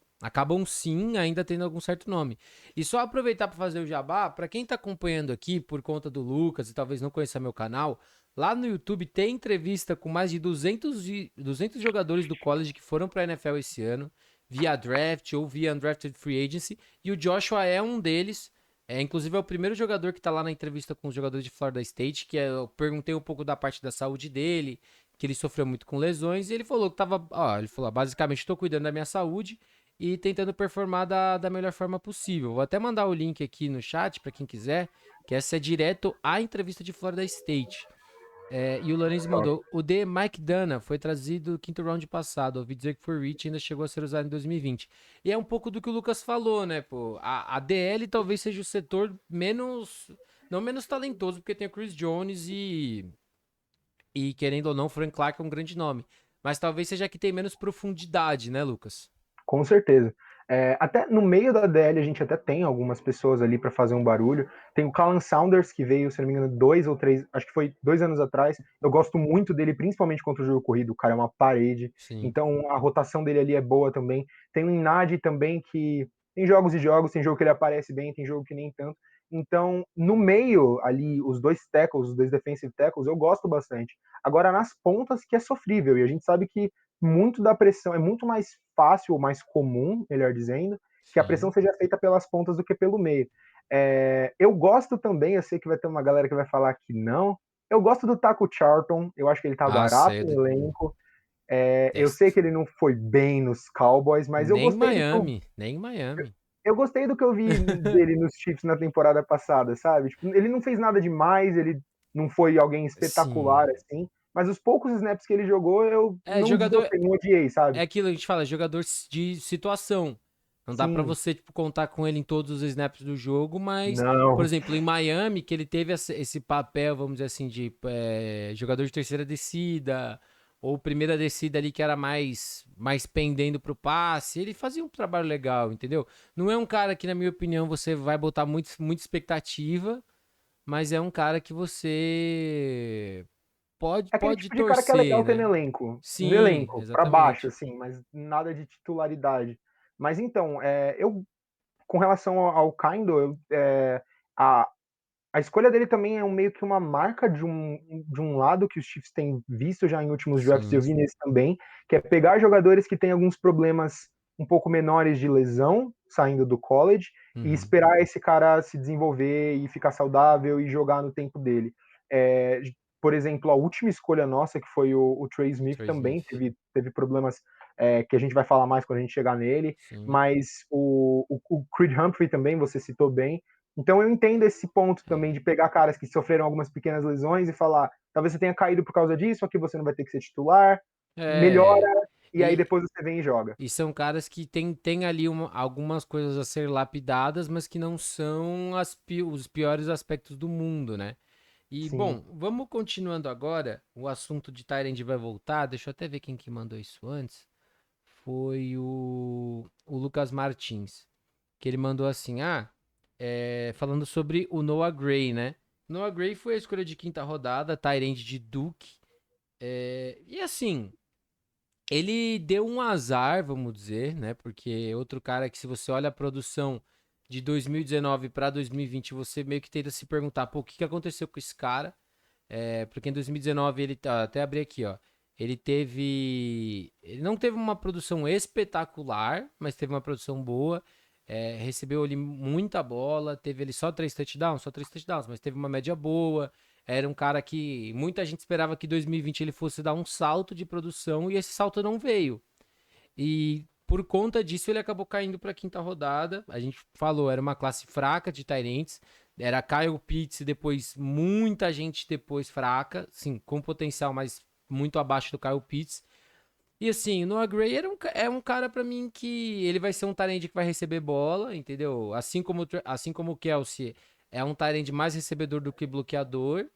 sim ainda tendo algum certo nome. E só aproveitar para fazer o jabá, para quem tá acompanhando aqui por conta do Lucas e talvez não conheça meu canal, lá no YouTube tem entrevista com mais de 200 jogadores do college que foram para a NFL esse ano, via draft ou via undrafted free agency, e o Joshua é um deles. Inclusive é o primeiro jogador que tá lá na entrevista com os jogadores de Florida State, eu perguntei um pouco da parte da saúde dele, que ele sofreu muito com lesões, e ele falou que tava, ele falou, basicamente estou cuidando da minha saúde e tentando performar da melhor forma possível. Vou até mandar o link aqui no chat para quem quiser, que essa é direto à entrevista de Florida State. E o Lorenzo top. mandou, o de Mike Dana foi trazido no quinto round passado, ouvi dizer que foi reach e ainda chegou a ser usado em 2020. E é um pouco do que o Lucas falou, né, pô, a DL talvez seja o setor menos, não menos talentoso, porque tem o Chris Jones e querendo ou não, Frank Clark é um grande nome. Mas talvez seja que tem menos profundidade, né, Lucas? Com certeza. Até no meio da DL a gente até tem algumas pessoas ali para fazer um barulho. Tem o Callan Saunders, que veio, se não me engano, 2 ou 3, acho que foi 2 anos atrás. Eu gosto muito dele, principalmente contra o jogo corrido. O cara é uma parede. Sim. Então a rotação dele ali é boa também. Tem o Inadi também, que tem jogos e jogos, tem jogo que ele aparece bem, tem jogo que nem tanto. Então, no meio ali, os dois tackles, os dois defensive tackles, eu gosto bastante. Agora, nas pontas que é sofrível, e a gente sabe que muito da pressão, é muito mais fácil ou mais comum, melhor dizendo, que a pressão Sim. seja feita pelas pontas do que pelo meio. Eu gosto também, eu sei que vai ter uma galera que vai falar que não. Eu gosto do Taco Charlton, eu acho que ele tá Nossa, barato no elenco. Eu sei detesto. que ele não foi bem nos Cowboys, mas Nem em Miami, nem em Miami. eu gostei do que eu vi dele nos Chiefs na temporada passada, sabe? Tipo, ele não fez nada demais, ele não foi alguém Sim. espetacular assim, mas os poucos snaps que ele jogou eu não Jogador. desgostei, não odiei, sabe? É aquilo que a gente fala, jogador de situação. Não dá pra Sim, você, tipo, contar com ele em todos os snaps do jogo, mas, por não, exemplo, em Miami, que ele teve esse papel, vamos dizer assim, de jogador de terceira descida, ou primeira descida ali que era mais pendendo pro passe, ele fazia um trabalho legal, entendeu? Não é um cara que, na minha opinião, você vai botar muita expectativa, mas é um cara que você pode, é aquele pode tipo de cara que é torcer, legal ter né? no Sim, elenco, para baixo, exatamente. assim, mas nada de titularidade. Mas então, eu com relação ao Kindle, a, a escolha dele também é meio que uma marca de um lado que os Chiefs têm visto já em últimos drafts, eu Sim. vi nesse também, que é pegar jogadores que têm alguns problemas um pouco menores de lesão, saindo do college, e Uhum. esperar esse cara se desenvolver e ficar saudável e jogar no tempo dele. É, por exemplo, a última escolha nossa, que foi o Trey Smith, Trey também Smith. teve problemas que a gente vai falar mais quando a gente chegar nele, Sim. mas o Creed Humphrey também, você citou bem, então eu entendo esse ponto também de É. pegar caras que sofreram algumas pequenas lesões e falar, talvez você tenha caído por causa disso, aqui você não vai ter que ser titular, É. melhora. e aí depois você vem e joga. E são caras que tem ali algumas coisas a ser lapidadas, mas que não são os piores aspectos do mundo, né? E, Sim. bom, vamos continuando agora. O assunto de Tyrande vai voltar. Deixa eu até ver quem que mandou isso antes. Foi o Lucas Martins. Que ele mandou assim, falando sobre o Noah Gray, né? Noah Gray foi a escolha de quinta rodada, Tyrande de Duke. E assim, ele deu um azar, vamos dizer, né? Porque outro cara que, se você olha a produção de 2019 para 2020, você meio que tenta se perguntar, pô, o que aconteceu com esse cara? Porque em 2019 ele até abri aqui, ó. Ele não teve uma produção espetacular, mas teve uma produção boa. Recebeu ali muita bola, teve ali só três touchdowns, mas teve uma média boa. Era um cara que muita gente esperava que em 2020 ele fosse dar um salto de produção e esse salto não veio. E por conta disso ele acabou caindo para a quinta rodada. A gente falou, era uma classe fraca de Tyrants. Era Kyle Pitts e depois muita gente depois fraca, sim, com potencial, mas muito abaixo do Kyle Pitts. E assim, o Noah Gray é um cara para mim que ele vai ser um Tyrant que vai receber bola, entendeu? Assim como o Kelsey é um Tyrant mais recebedor do que bloqueador.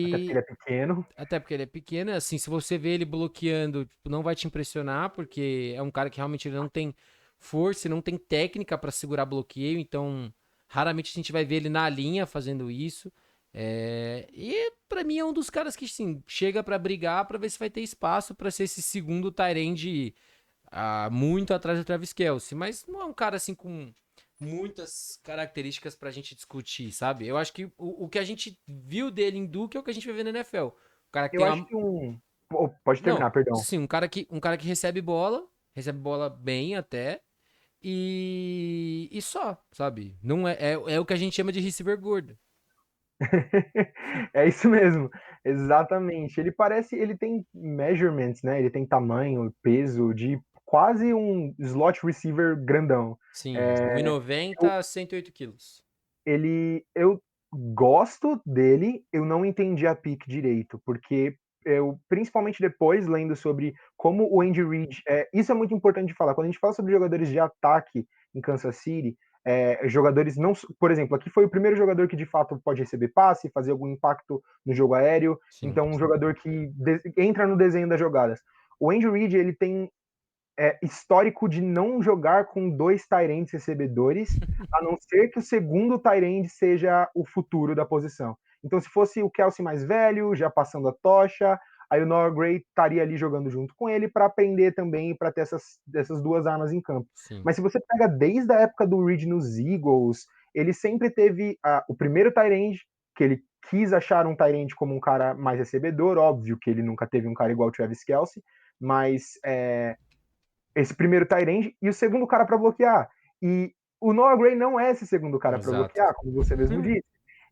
Até porque ele E é pequeno. até porque ele é pequeno, assim, se você vê ele bloqueando, tipo, não vai te impressionar, porque é um cara que realmente ele não tem força, não tem técnica pra segurar bloqueio, então raramente a gente vai ver ele na linha fazendo isso. E pra mim é um dos caras que, sim, chega pra brigar pra ver se vai ter espaço pra ser esse segundo tight end muito atrás do Travis Kelce, mas não é um cara assim com muitas características pra gente discutir, sabe? Eu acho que o que a gente viu dele em Duke é o que a gente vai ver na NFL. O cara que Eu tem acho uma. que pode Não, terminar, perdão. sim, um cara que recebe bola bem até, e só, sabe? Não é o que a gente chama de receiver gordo. É isso mesmo, exatamente. Ele tem measurements, né? Ele tem tamanho, peso de quase um slot receiver grandão. Sim, É, 1,90, 108 quilos. eu gosto dele, eu não entendi a pick direito, porque eu, principalmente depois, lendo sobre como o Andy Reid, isso é muito importante de falar, quando a gente fala sobre jogadores de ataque em Kansas City, jogadores não, por exemplo, aqui foi o primeiro jogador que de fato pode receber passe, fazer algum impacto no jogo aéreo, Sim, então um jogador que entra no desenho das jogadas. O Andy Reid, ele tem histórico de não jogar com dois Tyrants recebedores, a não ser que o segundo Tyrant seja o futuro da posição. Então, se fosse o Kelsey mais velho, já passando a tocha, aí o Noah Gray estaria ali jogando junto com ele para aprender também, para ter essas duas armas em campo. sim, Mas se você pega desde a época do Reid nos Eagles, ele sempre teve o primeiro Tyrant, que ele quis achar um Tyrant como um cara mais recebedor, óbvio que ele nunca teve um cara igual o Travis Kelsey, mas esse primeiro Tyrande e o segundo cara para bloquear. E o Noah Gray não é esse segundo cara para exato. bloquear, como você mesmo disse.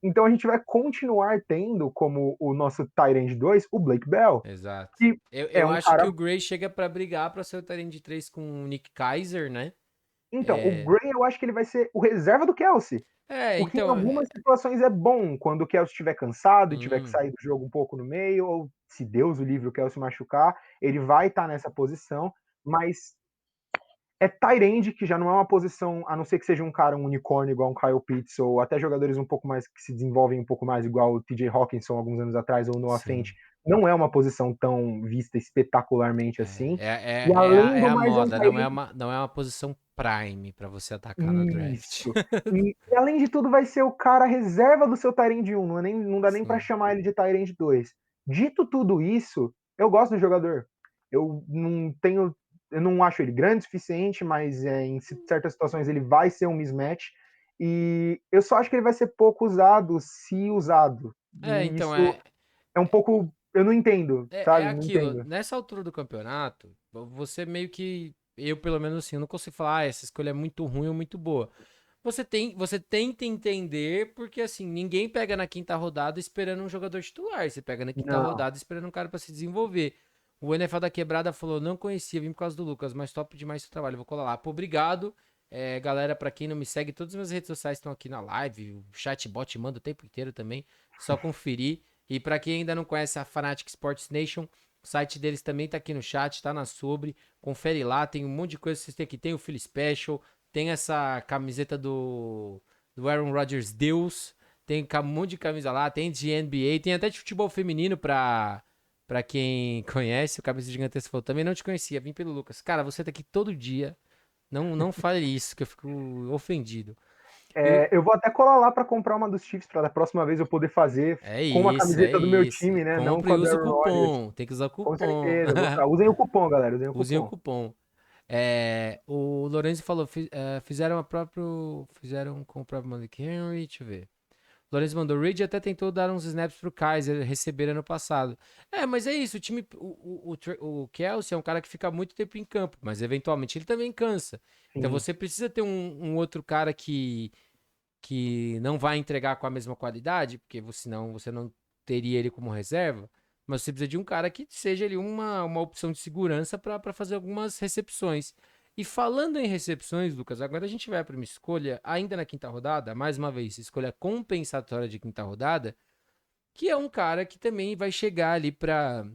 Então a gente vai continuar tendo como o nosso Tyrande 2 o Blake Bell, Exato. que é Eu um acho que cara. o Gray chega pra brigar pra ser o Tyrande de 3 com o Nick Kaiser, né? Então, o É, Gray eu acho que ele vai ser o reserva do Kelsey. O que em então, algumas situações é bom, quando o Kelsey estiver cansado e tiver que sim, sair do jogo um pouco no meio, ou se Deus o livre o Kelsey machucar, ele vai estar nessa posição, mas tight que já não é uma posição, a não ser que seja um cara, um unicórnio igual um Kyle Pitts, ou até jogadores um pouco mais que se desenvolvem um pouco mais, igual o TJ Hawkinson alguns anos atrás, ou o Noah Fent, sim. não é uma posição tão vista espetacularmente assim. E É além é do a mais, é um moda, não é tight uma, não é uma posição prime pra você atacar no draft. isso. E além de tudo, vai ser o cara reserva do seu Tyrande 1, não dá nem para Sim. chamar ele de Tyrande 2. Dito tudo isso, eu gosto do jogador. Eu não tenho. Eu não acho ele grande o suficiente, mas em certas situações ele vai ser um mismatch. E eu só acho que ele vai ser pouco usado, se usado. E Então, isso é um pouco. Eu não entendo, é sabe? Não aquilo. entendo. Nessa altura do campeonato, você meio que. Eu, pelo menos assim, eu não consigo falar, essa escolha é muito ruim ou muito boa. Você tenta entender, porque assim, ninguém pega na quinta rodada esperando um jogador titular. Você pega na quinta Não. rodada esperando um cara pra se desenvolver. O NFL da Quebrada falou: não conhecia, vim por causa do Lucas, mas top demais seu trabalho. Vou colar lá. Pô, obrigado. Galera, pra quem não me segue, todas as minhas redes sociais estão aqui na live. O chatbot manda o tempo inteiro também. Só conferir. E pra quem ainda não conhece a Fanatic Sports Nation, O site deles também tá aqui no chat, tá na sobre. Confere lá, tem um monte de coisa que vocês têm aqui. Tem o Philly Special, tem essa camiseta do Aaron Rodgers Deus, tem um monte de camisa lá, tem de NBA, tem até de futebol feminino pra quem conhece. O Cabeça Gigantesco falou, também não te conhecia, vim pelo Lucas. Cara, você tá aqui todo dia. Não fale isso, que eu fico ofendido. Eu vou até colar lá para comprar uma dos Chiefs para da próxima vez eu poder fazer É com a isso, é camiseta do meu isso. time, né? Não Compre com e a do use o Aaron Rodgers. cupom. Tem que usar o Com cupom. certeza. Usem o cupom, galera. Usem o Usem o cupom. cupom. O Lorenzo falou, fizeram com o próprio Malik Henry, deixa eu ver. O Lorenzo mandou, Reed até tentou dar uns snaps pro Kaiser receber ano passado. Mas é isso, o time, o Kelsey é um cara que fica muito tempo em campo, mas eventualmente ele também cansa. Então Sim. você precisa ter um outro cara que não vai entregar com a mesma qualidade, porque senão você não teria ele como reserva, mas você precisa de um cara que seja ali uma opção de segurança para fazer algumas recepções. E falando em recepções, Lucas, agora a gente vai para uma escolha ainda na quinta rodada, mais uma vez, escolha compensatória de quinta rodada, que é um cara que também vai chegar ali para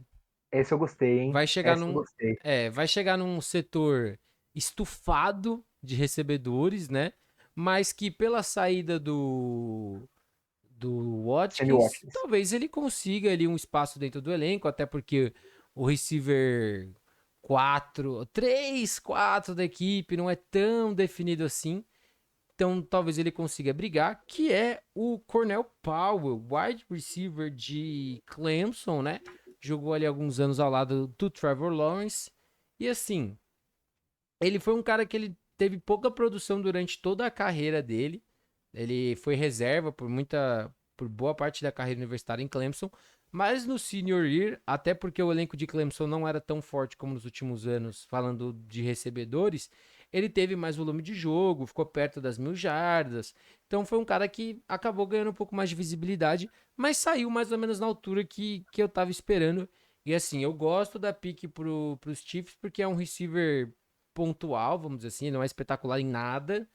Esse eu gostei, hein? vai chegar Esse eu num gostei. vai chegar num setor estufado de recebedores, né? Mas que pela saída do Sammy Watkins, Watkins. talvez ele consiga ali um espaço dentro do elenco, até porque o receiver 3, 4 da equipe não é tão definido assim. Então talvez ele consiga brigar, que é o Cornell Powell, wide receiver de Clemson, né? Jogou ali alguns anos ao lado do Trevor Lawrence. E assim, ele foi um cara que ele teve pouca produção durante toda a carreira dele. Ele foi reserva por boa parte da carreira universitária em Clemson, mas no senior year, até porque o elenco de Clemson não era tão forte como nos últimos anos, falando de recebedores, ele teve mais volume de jogo, ficou perto das 1.000 jardas. Então foi um cara que acabou ganhando um pouco mais de visibilidade, mas saiu mais ou menos na altura que eu tava esperando. E assim, eu gosto da pique pros Chiefs porque é um receiver pontual, vamos dizer assim, não é espetacular em nada,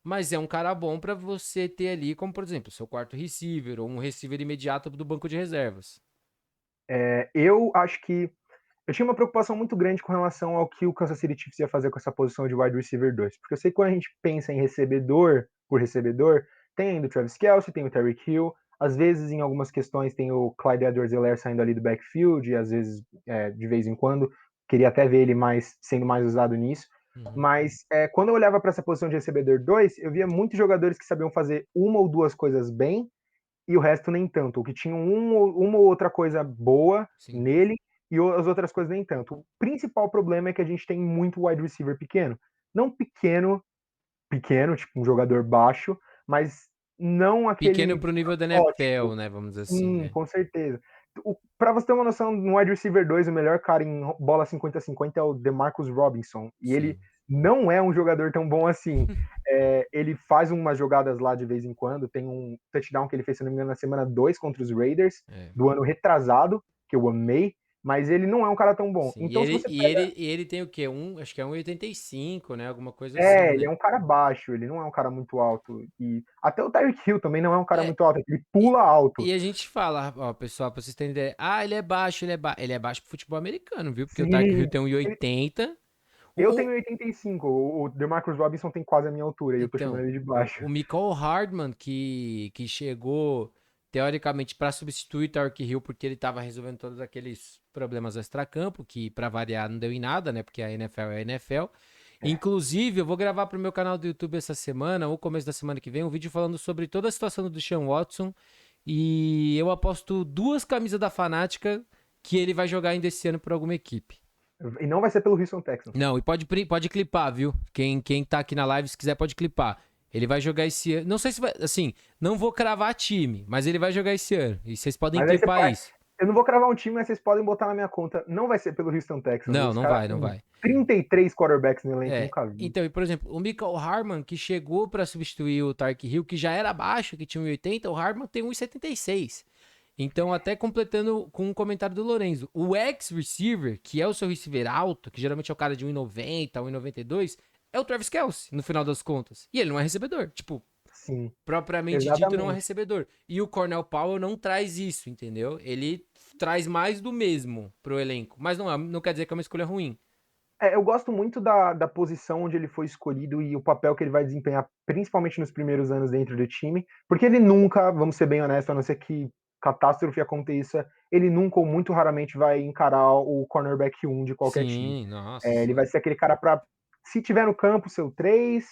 mas é um cara bom pra você ter ali, como por exemplo, seu quarto receiver ou um receiver imediato do banco de reservas. Eu acho que eu tinha uma preocupação muito grande com relação ao que o Kansas City Chiefs ia fazer com essa posição de wide receiver 2. Porque eu sei que quando a gente pensa em recebedor por recebedor, tem ainda o Travis Kelce, tem o Tyreek Hill, às vezes em algumas questões tem o Clyde Edwards-Helaire saindo ali do backfield, e às vezes, de vez em quando, queria até ver ele sendo mais usado nisso. Uhum. Mas quando eu olhava para essa posição de recebedor 2, eu via muitos jogadores que sabiam fazer uma ou duas coisas bem, e o resto nem tanto. O que tinha uma ou outra coisa boa Sim. nele e as outras coisas nem tanto. O principal problema é que a gente tem muito wide receiver pequeno. Não pequeno, pequeno, tipo um jogador baixo, mas não Pequeno aquele pro nível da NFL, protótipo. né? Vamos dizer assim, Sim, né? com certeza. Para você ter uma noção, no wide receiver 2, o melhor cara em bola 50-50 é o DeMarcus Robinson. E ele Sim. não é um jogador tão bom assim. Ele faz umas jogadas lá de vez em quando. Tem um touchdown que ele fez, se não me engano, na semana 2 contra os Raiders, É. do ano retrasado, que eu amei. Mas ele não é um cara tão bom. Sim. E Então, se ele, você e pega. ele, e ele tem o quê? Acho que é 1,85, né? Alguma coisa assim, Ele né? é um cara baixo, ele não é um cara muito alto. E até o Tyreek Hill também não é um cara É, muito alto, ele e, pula alto. e a gente fala, ó, pessoal, pra vocês terem ideia, ele é baixo, ele é baixo pro futebol americano, viu? Porque o Tyreek Hill Sim, tem 1,80. eu O, tenho 85, o DeMarcus Robinson tem quase a minha altura e eu tô chamando Então, ele de o baixo. Mecole Hardman, que chegou, teoricamente, para substituir o Tyreek Hill, porque ele estava resolvendo todos aqueles problemas extracampo, que, para variar, não deu em nada, né? Porque a NFL é a NFL. É. Inclusive, eu vou gravar pro meu canal do YouTube essa semana, ou começo da semana que vem, um vídeo falando sobre toda a situação do Deshaun Watson. E eu aposto 2 camisas da Fanática que ele vai jogar ainda esse ano por alguma equipe. E não vai ser pelo Houston Texans. Não, e pode clipar, viu? Quem tá aqui na live, se quiser, pode clipar. Ele vai jogar esse ano. Não sei se vai. Assim, não vou cravar time, mas ele vai jogar esse ano. E vocês podem Mas aí você clipar faz. isso. Eu não vou cravar um time, mas vocês podem botar na minha conta. Não vai ser pelo Houston Texans. Não, Os não caras vai, não têm vai. 33 quarterbacks no elenco, É. nunca vi. Então, e por exemplo, o Michael Harman, que chegou pra substituir o Tark Hill, que já era baixo, que tinha 1,80, o Harman tem 1,76. Então, até completando com um comentário do Lorenzo, o ex-receiver, que é o seu receiver alto, que geralmente é o cara de 1,90, 1,92, é o Travis Kelce, no final das contas. E ele não é recebedor. Tipo, Sim, propriamente dito, não é exatamente. recebedor. E o Cornell Powell não traz isso, entendeu? Ele traz mais do mesmo pro elenco. Mas não quer dizer que é uma escolha ruim. Eu gosto muito da posição onde ele foi escolhido e o papel que ele vai desempenhar, principalmente nos primeiros anos dentro do time, porque ele nunca, vamos ser bem honestos, a não ser que catástrofe aconteça, ele nunca ou muito raramente vai encarar o cornerback 1 de qualquer time. Sim, nossa, Ele vai sim. ser aquele cara para, se tiver no campo, seu 3,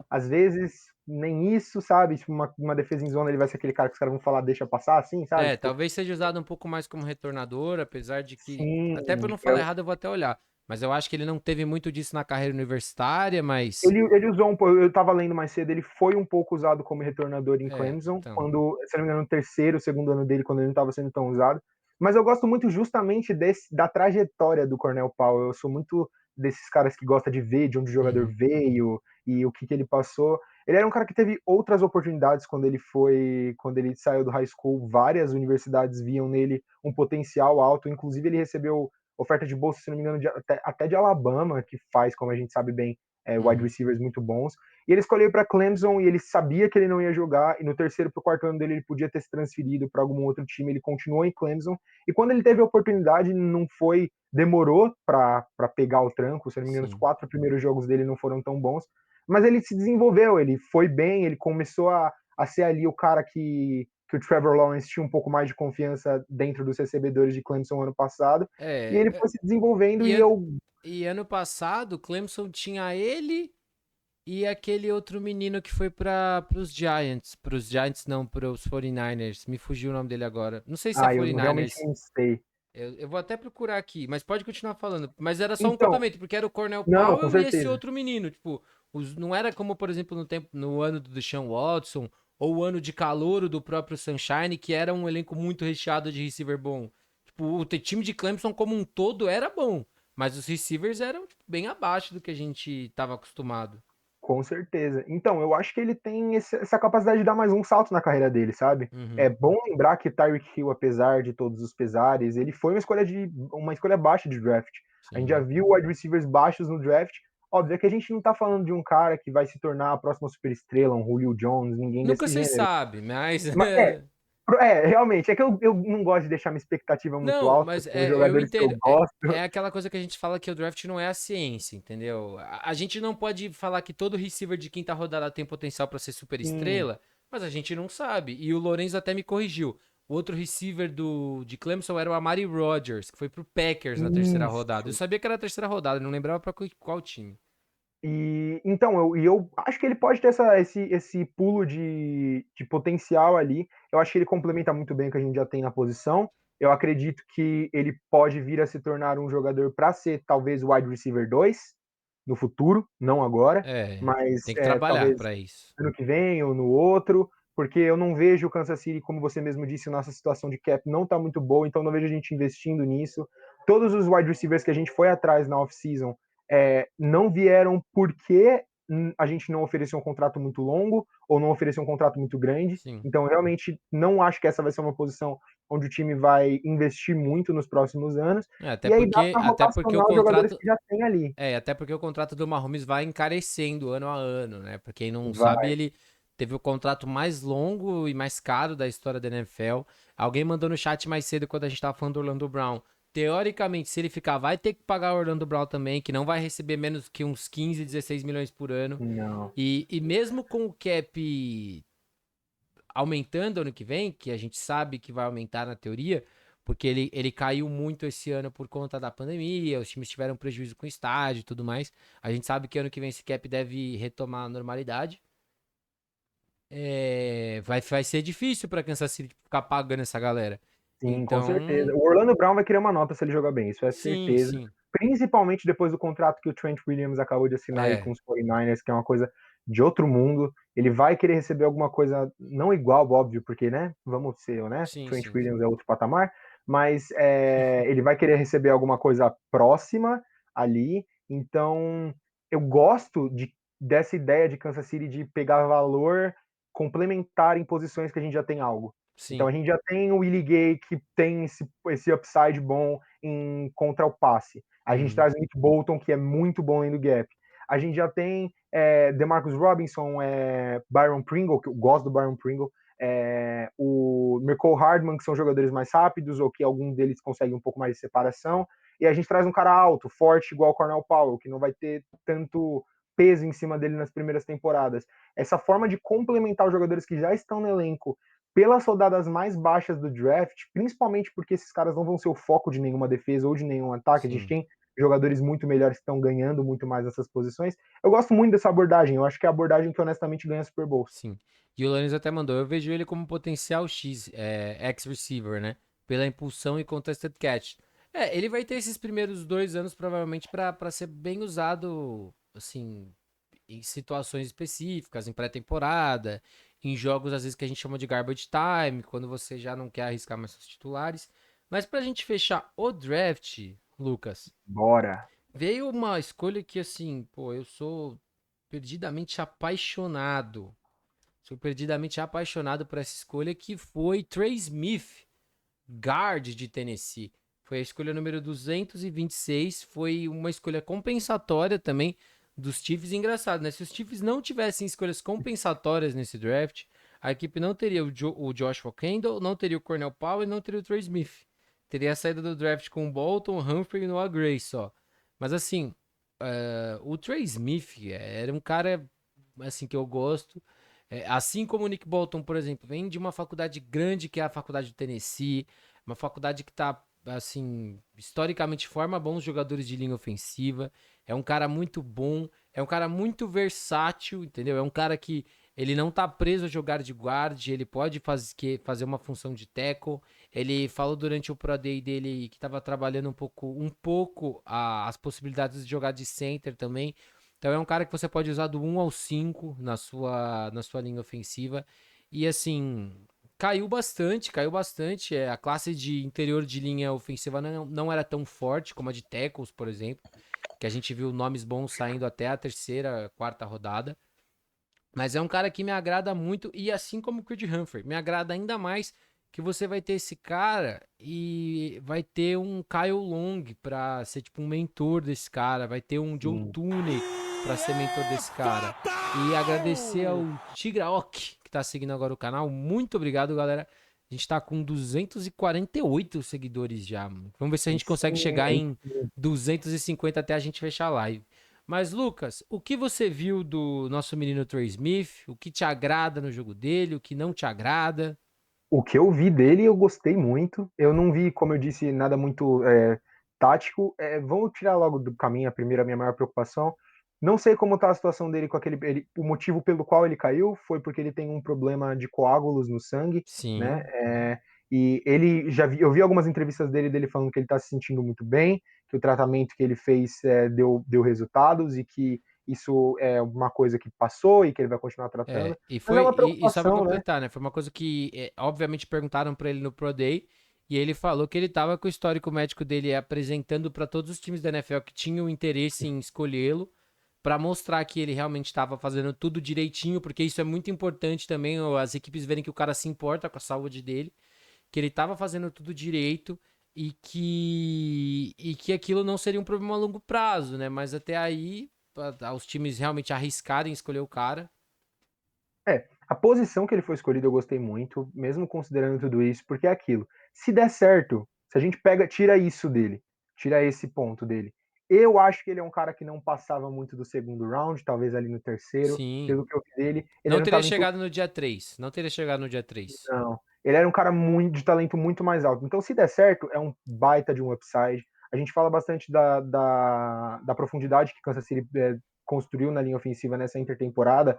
às vezes nem isso, sabe? Tipo, uma defesa em zona, ele vai ser aquele cara que os caras vão falar, deixa passar, assim, sabe? É, Tipo, talvez seja usado um pouco mais como retornador, apesar de que. sim, Até pra eu não falar errado, eu vou até olhar. Mas eu acho que ele não teve muito disso na carreira universitária, mas. ele usou um pouco, eu estava lendo mais cedo, ele foi um pouco usado como retornador em É, Clemson, então. quando, se não me engano, no terceiro, segundo ano dele, quando ele não estava sendo tão usado. Mas eu gosto muito justamente da trajetória do Cornell Powell. Eu sou muito desses caras que gosta de ver de onde o jogador Uhum, veio e o que ele passou. Ele era um cara que teve outras oportunidades quando ele saiu do high school. Várias universidades viam nele um potencial alto. Inclusive, ele recebeu oferta de bolsa, se não me engano, até de Alabama, que faz, como a gente sabe bem, wide uhum. receivers muito bons. E ele escolheu para Clemson e ele sabia que ele não ia jogar. E no terceiro para o quarto ano dele, ele podia ter se transferido para algum outro time. Ele continuou em Clemson. E quando ele teve a oportunidade, não foi. Demorou para pegar o tranco. Se não me engano, os Sim. 4 primeiros jogos dele não foram tão bons. Mas ele se desenvolveu, ele foi bem, ele começou a ser ali o cara que o Trevor Lawrence tinha um pouco mais de confiança dentro dos recebedores de Clemson ano passado. E É. ele foi se desenvolvendo E, e an- eu. e ano passado, o Clemson tinha ele e aquele outro menino que foi para os Giants. Pros Giants, não, pros 49ers. Me fugiu o nome dele agora. Não sei se é Ah, eu realmente 49ers. não sei. Eu vou até procurar aqui, mas pode continuar falando. Mas era só um Então, complemento, porque era o Cornell não, com Powell e esse certeza. outro menino. Tipo, não era como, por exemplo, no ano do Deshaun Watson ou o ano de calouro do próprio Sunshine, que era um elenco muito recheado de receiver bom. Tipo, o time de Clemson como um todo era bom, mas os receivers eram tipo, bem abaixo do que a gente estava acostumado. Com certeza. Então, eu acho que ele tem essa capacidade de dar mais um salto na carreira dele, sabe? É Uhum, bom lembrar que Tyreek Hill, apesar de todos os pesares, ele foi uma escolha baixa de draft. A gente já sim. viu wide receivers baixos no draft. Óbvio é que a gente não tá falando de um cara que vai se tornar a próxima superestrela, um Julio Jones, ninguém Nunca desse se gênero. sabe, mas. Mas realmente, é que eu não gosto de deixar minha expectativa muito Não, alta mas com os eu jogadores que eu entendo. gosto. É aquela coisa que a gente fala que o draft não é a ciência, entendeu? A gente não pode falar que todo receiver de quinta rodada tem potencial pra ser super Sim, estrela, mas a gente não sabe. E o Lorenzo até me corrigiu. O outro receiver de Clemson era o Amari Rodgers, que foi pro Packers na terceira rodada. Eu isso. sabia que era a terceira rodada, não lembrava pra qual time. E então, eu acho que ele pode ter esse pulo de potencial ali. Eu acho que ele complementa muito bem o que a gente já tem na posição. Eu acredito que ele pode vir a se tornar um jogador para ser talvez o wide receiver 2 no futuro, não agora, É, mas tem que trabalhar talvez pra isso. ano que vem ou no outro, porque eu não vejo o Kansas City, como você mesmo disse, nossa situação de cap não está muito boa, então não vejo a gente investindo nisso. Todos os wide receivers que a gente foi atrás na off-season não vieram porque a gente não ofereceu um contrato muito longo ou não ofereceu um contrato muito grande. Sim. Então, realmente, não acho que essa vai ser uma posição onde o time vai investir muito nos próximos anos. É, E aí dá para até porque o rotacionar os jogadores contrato. que já tem ali. Até porque o contrato do Mahomes vai encarecendo ano a ano, né? Pra quem não sabe, Vai. ele teve o contrato mais longo e mais caro da história da NFL. Alguém mandou no chat mais cedo quando a gente tava falando do Orlando Brown. Teoricamente, se ele ficar, vai ter que pagar o Orlando Brown também, que não vai receber menos que uns 15, 16 milhões por ano. Não. E mesmo com o cap aumentando ano que vem, que a gente sabe que vai aumentar na teoria, porque ele caiu muito esse ano por conta da pandemia, os times tiveram prejuízo com estádio e tudo mais. A gente sabe que ano que vem esse cap deve retomar a normalidade. Vai ser difícil para Kansas City ficar pagando essa galera. Sim, com certeza. Então, O Orlando Brown vai querer uma nota se ele jogar bem, isso é sim, certeza. sim. Principalmente depois do contrato que o Trent Williams acabou de assinar aí com É, os 49ers, que é uma coisa de outro mundo. Ele vai querer receber alguma coisa, não igual, óbvio, porque, né, vamos ser honestos, sim, Trent sim, sim. Williams é outro patamar, mas ele vai querer receber alguma coisa próxima ali. Então, eu gosto dessa ideia de Kansas City de pegar valor complementar em posições que a gente já tem algo. Então Sim. a gente já tem o Willie Gay que tem esse upside bom contra o passe. A gente Uhum. traz o Nick Bolton, que é muito bom indo gap. A gente já tem DeMarcus Robinson, Byron Pringle, que eu gosto do Byron Pringle, o Mecole Hardman, que são jogadores mais rápidos, ou que algum deles consegue um pouco mais de separação, e a gente traz um cara alto, forte, igual o Cornell Powell, que não vai ter tanto peso em cima dele nas primeiras temporadas. Essa forma de complementar os jogadores que já estão no elenco pelas rodadas mais baixas do draft, principalmente porque esses caras não vão ser o foco de nenhuma defesa ou de nenhum ataque, a gente Sim, tem jogadores muito melhores que estão ganhando muito mais nessas posições. Eu gosto muito dessa abordagem, eu acho que é a abordagem que honestamente ganha Super Bowls. sim. E o Lannis até mandou, eu vejo ele como potencial X, X-receiver, né? Pela impulsão e contested catch. Ele vai ter esses primeiros 2 anos provavelmente pra ser bem usado, assim, em situações específicas, em pré-temporada, em jogos às vezes que a gente chama de garbage time, quando você já não quer arriscar mais seus titulares. Mas pra gente fechar o draft, Lucas, Bora. veio uma escolha que assim, pô, eu sou perdidamente apaixonado. Sou perdidamente apaixonado por essa escolha que foi Trey Smith, guard de Tennessee. Foi a escolha número 226, foi uma escolha compensatória também dos Chiefs. Engraçado, né? Se os Chiefs não tivessem escolhas compensatórias nesse draft, a equipe não teria o Joshua Kendall, não teria o Cornell Powell e não teria o Trey Smith. Teria a saída do draft com o Bolton, Humphrey e Noah Gray só. Mas assim, o Trey Smith era um cara assim que eu gosto. Assim como o Nick Bolton, por exemplo, vem de uma faculdade grande que é a faculdade do Tennessee, uma faculdade que tá, assim, historicamente forma bons jogadores de linha ofensiva. É um cara muito bom, é um cara muito versátil, entendeu? É um cara que ele não tá preso a jogar de guard, ele pode fazer uma função de tackle. Ele falou durante o Pro Day dele que estava trabalhando um pouco as possibilidades de jogar de center também. Então é um cara que você pode usar do 1 ao 5 na sua linha ofensiva. E assim, caiu bastante, caiu bastante. A classe de interior de linha ofensiva não era tão forte como a de tackles, por exemplo, que a gente viu nomes bons saindo até a terceira, quarta rodada. Mas é um cara que me agrada muito, e assim como o Creed Humphrey, me agrada ainda mais que você vai ter esse cara e vai ter um Kyle Long pra ser tipo um mentor desse cara, vai ter um Joe Sim. Tooney pra ser mentor desse cara. E agradecer ao Tigraok, que tá seguindo agora o canal. Muito obrigado, galera. A gente tá com 248 seguidores já. Vamos ver se a Aí gente consegue sim, chegar aí em sim. 250 até a gente fechar a live. Mas, Lucas, o que você viu do nosso menino Trey Smith? O que te agrada no jogo dele? O que não te agrada? O que eu vi dele, eu gostei muito. Eu não vi, como eu disse, nada muito tático. Vamos tirar logo do caminho a minha maior preocupação. Não sei como está a situação dele com aquele. O motivo pelo qual ele caiu foi porque ele tem um problema de coágulos no sangue, né? Sim. E ele eu vi algumas entrevistas dele falando que ele está se sentindo muito bem, que o tratamento que ele fez deu resultados e que isso é uma coisa que passou e que ele vai continuar tratando. E Mas é foi uma e só pra preocupação, né? completar, né? Foi uma coisa que obviamente perguntaram pra ele no Pro Day e ele falou que ele tava com o histórico médico dele apresentando pra todos os times da NFL que tinham interesse em escolhê-lo pra mostrar que ele realmente estava fazendo tudo direitinho, porque isso é muito importante também, as equipes verem que o cara se importa com a saúde dele, que ele tava fazendo tudo direito e que aquilo não seria um problema a longo prazo, né? Mas até aí, os times realmente arriscarem escolher o cara. A posição que ele foi escolhido eu gostei muito, mesmo considerando tudo isso, porque é aquilo. Se der certo, se a gente tira isso dele, tira esse ponto dele. Eu acho que ele é um cara que não passava muito do segundo round, talvez ali no terceiro, Sim. pelo que eu vi dele. Ele Não era um teria talento. chegado no dia 3. Não teria chegado no dia 3. Não. Ele era um cara muito de talento muito mais alto. Então, se der certo, é um baita de um upside. A gente fala bastante da profundidade que Kansas City construiu na linha ofensiva nessa intertemporada.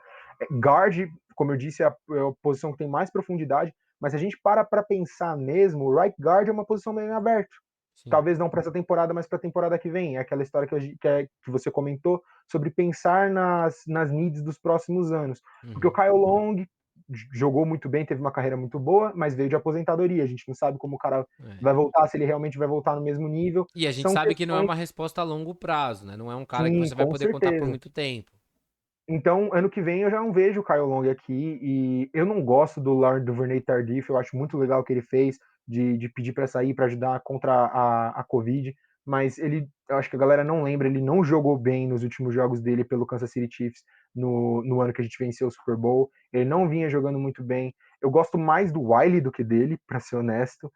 Guard, como eu disse, é a posição que tem mais profundidade, mas se a gente para pensar mesmo, o right guard é uma posição meio aberta. Sim. Talvez não para essa temporada, mas para a temporada que vem. É aquela história que você comentou sobre pensar nas needs dos próximos anos. Porque o Uhum. Kyle Long jogou muito bem, teve uma carreira muito boa, mas veio de aposentadoria. A gente não sabe como o cara É. vai voltar, se ele realmente vai voltar no mesmo nível. E a gente São sabe que não é questões, uma resposta a longo prazo, né? Não é um cara que sim, você vai com poder contar por certeza. muito tempo. Então, ano que vem eu já não vejo o Kyle Long aqui e eu não gosto do Lard Duvernay Tardif, eu acho muito legal o que ele fez de pedir para sair para ajudar contra a Covid, mas eu acho que a galera não lembra, ele não jogou bem nos últimos jogos dele pelo Kansas City Chiefs, no ano que a gente venceu o Super Bowl. Ele não vinha jogando muito bem. Eu gosto mais do Wiley do que dele, para ser honesto.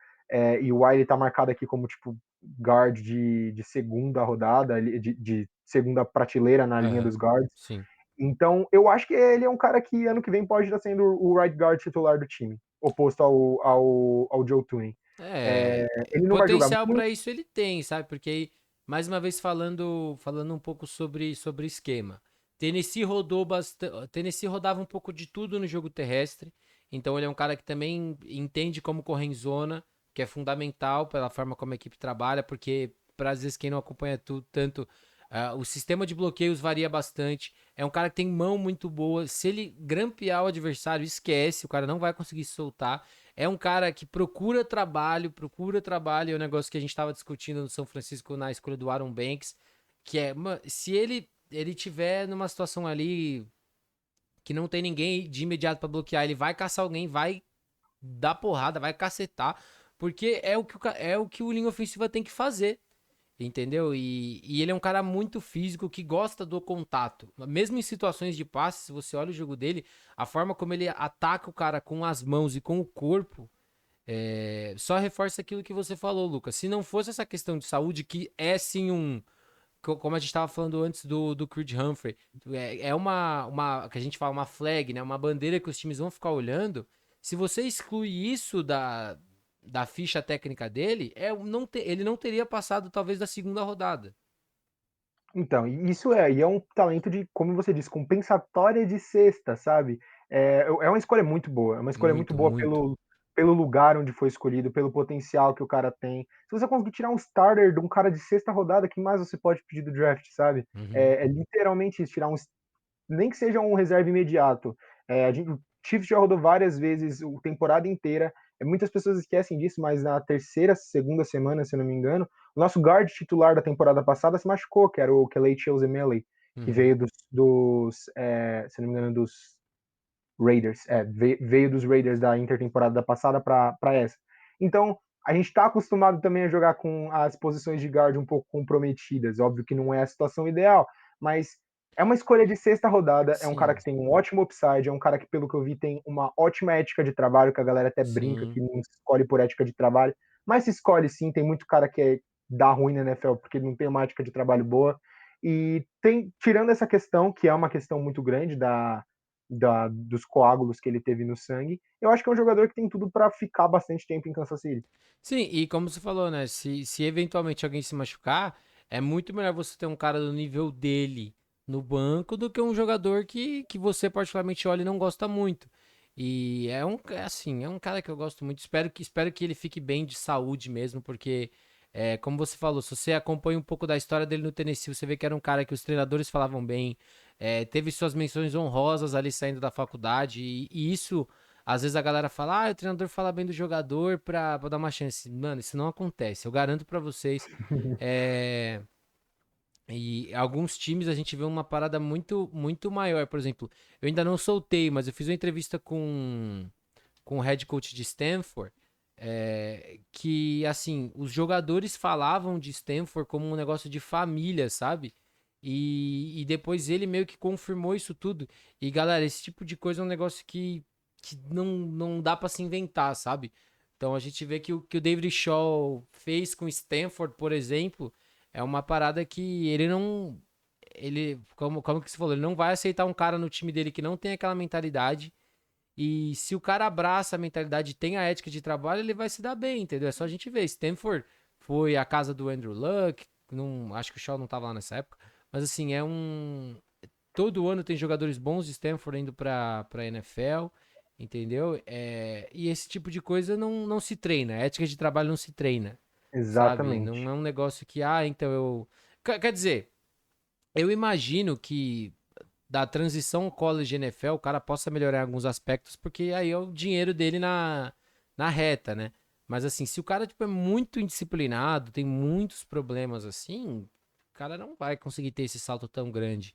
E o Wiley tá marcado aqui como tipo guard de segunda rodada, de segunda prateleira na linha Aham, dos guards. sim. Então, eu acho que ele é um cara que ano que vem pode estar sendo o right guard titular do time, oposto ao Joe Tooney. Ele não vai jogar Potencial muito. para isso ele tem, sabe? Porque aí, mais uma vez falando um pouco sobre esquema. Tennessee rodou bastante, Tennessee rodava um pouco de tudo no jogo terrestre, então ele é um cara que também entende como correr em zona, que é fundamental pela forma como a equipe trabalha, porque para às vezes quem não acompanha tudo tanto, o sistema de bloqueios varia bastante. É um cara que tem mão muito boa. Se ele grampear o adversário, esquece, o cara não vai conseguir se soltar. É um cara que procura trabalho, é um negócio que a gente estava discutindo no São Francisco na escolha do Aaron Banks, que é, se ele tiver numa situação ali que não tem ninguém de imediato para bloquear, ele vai caçar alguém, vai dar porrada, vai cacetar, porque é o que o linha ofensiva tem que fazer. Entendeu? E ele é um cara muito físico que gosta do contato. Mesmo em situações de passe, se você olha o jogo dele, a forma como ele ataca o cara com as mãos e com o corpo, só reforça aquilo que você falou, Lucas. Se não fosse essa questão de saúde, que é sim como a gente estava falando antes do Creed Humphrey, é uma que a gente fala uma flag, né? Uma bandeira que os times vão ficar olhando. Se você exclui isso da ficha técnica dele, ele não teria passado talvez da segunda rodada. Então, e é um talento de, como você disse, compensatória de cesta, sabe? É uma escolha muito boa, é uma escolha muito Muito, boa muito. pelo lugar onde foi escolhido, pelo potencial que o cara tem. Se você conseguir tirar um starter de um cara de sexta rodada, que mais você pode pedir do draft, sabe? Uhum. É literalmente isso, tirar um, nem que seja um reserva imediato. O Chiefs já rodou várias vezes, a temporada inteira. Muitas pessoas esquecem disso, mas na terceira, segunda semana, se eu não me engano, o nosso guard titular da temporada passada se machucou, que era o Kelechi Osemele, que Uhum. veio se não me engano, dos Raiders. Veio dos Raiders da intertemporada passada para essa. Então, a gente está acostumado também a jogar com as posições de guard um pouco comprometidas. Óbvio que não é a situação ideal, mas é uma escolha de sexta rodada. É um cara Sim, que tem um ótimo upside. É um cara que, pelo que eu vi, tem uma ótima ética de trabalho, que a galera até brinca sim. que não se escolhe por ética de trabalho. Mas se escolhe sim, tem muito cara que dá ruim na NFL porque não tem uma ética de trabalho boa. E tirando essa questão, que é uma questão muito grande dos coágulos que ele teve no sangue, eu acho que é um jogador que tem tudo para ficar bastante tempo em Kansas City. Sim, e como você falou, né? Se eventualmente alguém se machucar, é muito melhor você ter um cara do nível dele no banco do que um jogador que você particularmente olha e não gosta muito. E assim, é um cara que eu gosto muito. Espero que ele fique bem de saúde mesmo, porque, como você falou, se você acompanha um pouco da história dele no Tennessee, você vê que era um cara que os treinadores falavam bem, teve suas menções honrosas ali saindo da faculdade, e isso. Às vezes a galera fala, o treinador fala bem do jogador pra dar uma chance. Mano, isso não acontece. Eu garanto pra vocês. É... E alguns times a gente vê uma parada muito, muito maior. Por exemplo, eu ainda não soltei, mas eu fiz uma entrevista com o head coach de Stanford. Que, assim, os jogadores falavam de Stanford como um negócio de família, sabe? E depois ele meio que confirmou isso tudo. E galera, esse tipo de coisa é um negócio que não dá pra se inventar, sabe? Então a gente vê que o David Shaw fez com Stanford, por exemplo, é uma parada que ele não. Ele, como que você falou, ele não vai aceitar um cara no time dele que não tem aquela mentalidade. E se o cara abraça a mentalidade e tem a ética de trabalho, ele vai se dar bem, entendeu? É só a gente ver. Stanford foi a casa do Andrew Luck. Não, acho que o Shaw não tava lá nessa época. Mas assim, todo ano tem jogadores bons de Stanford indo pra NFL, entendeu? E esse tipo de coisa não se treina. A ética de trabalho não se treina, sabe? Não Exatamente. é um negócio que, então eu. Quer dizer, eu imagino que da transição college NFL o cara possa melhorar em alguns aspectos, porque aí é o dinheiro dele na reta, né? Mas assim, se o cara tipo, é muito indisciplinado, tem muitos problemas assim, o cara não vai conseguir ter esse salto tão grande.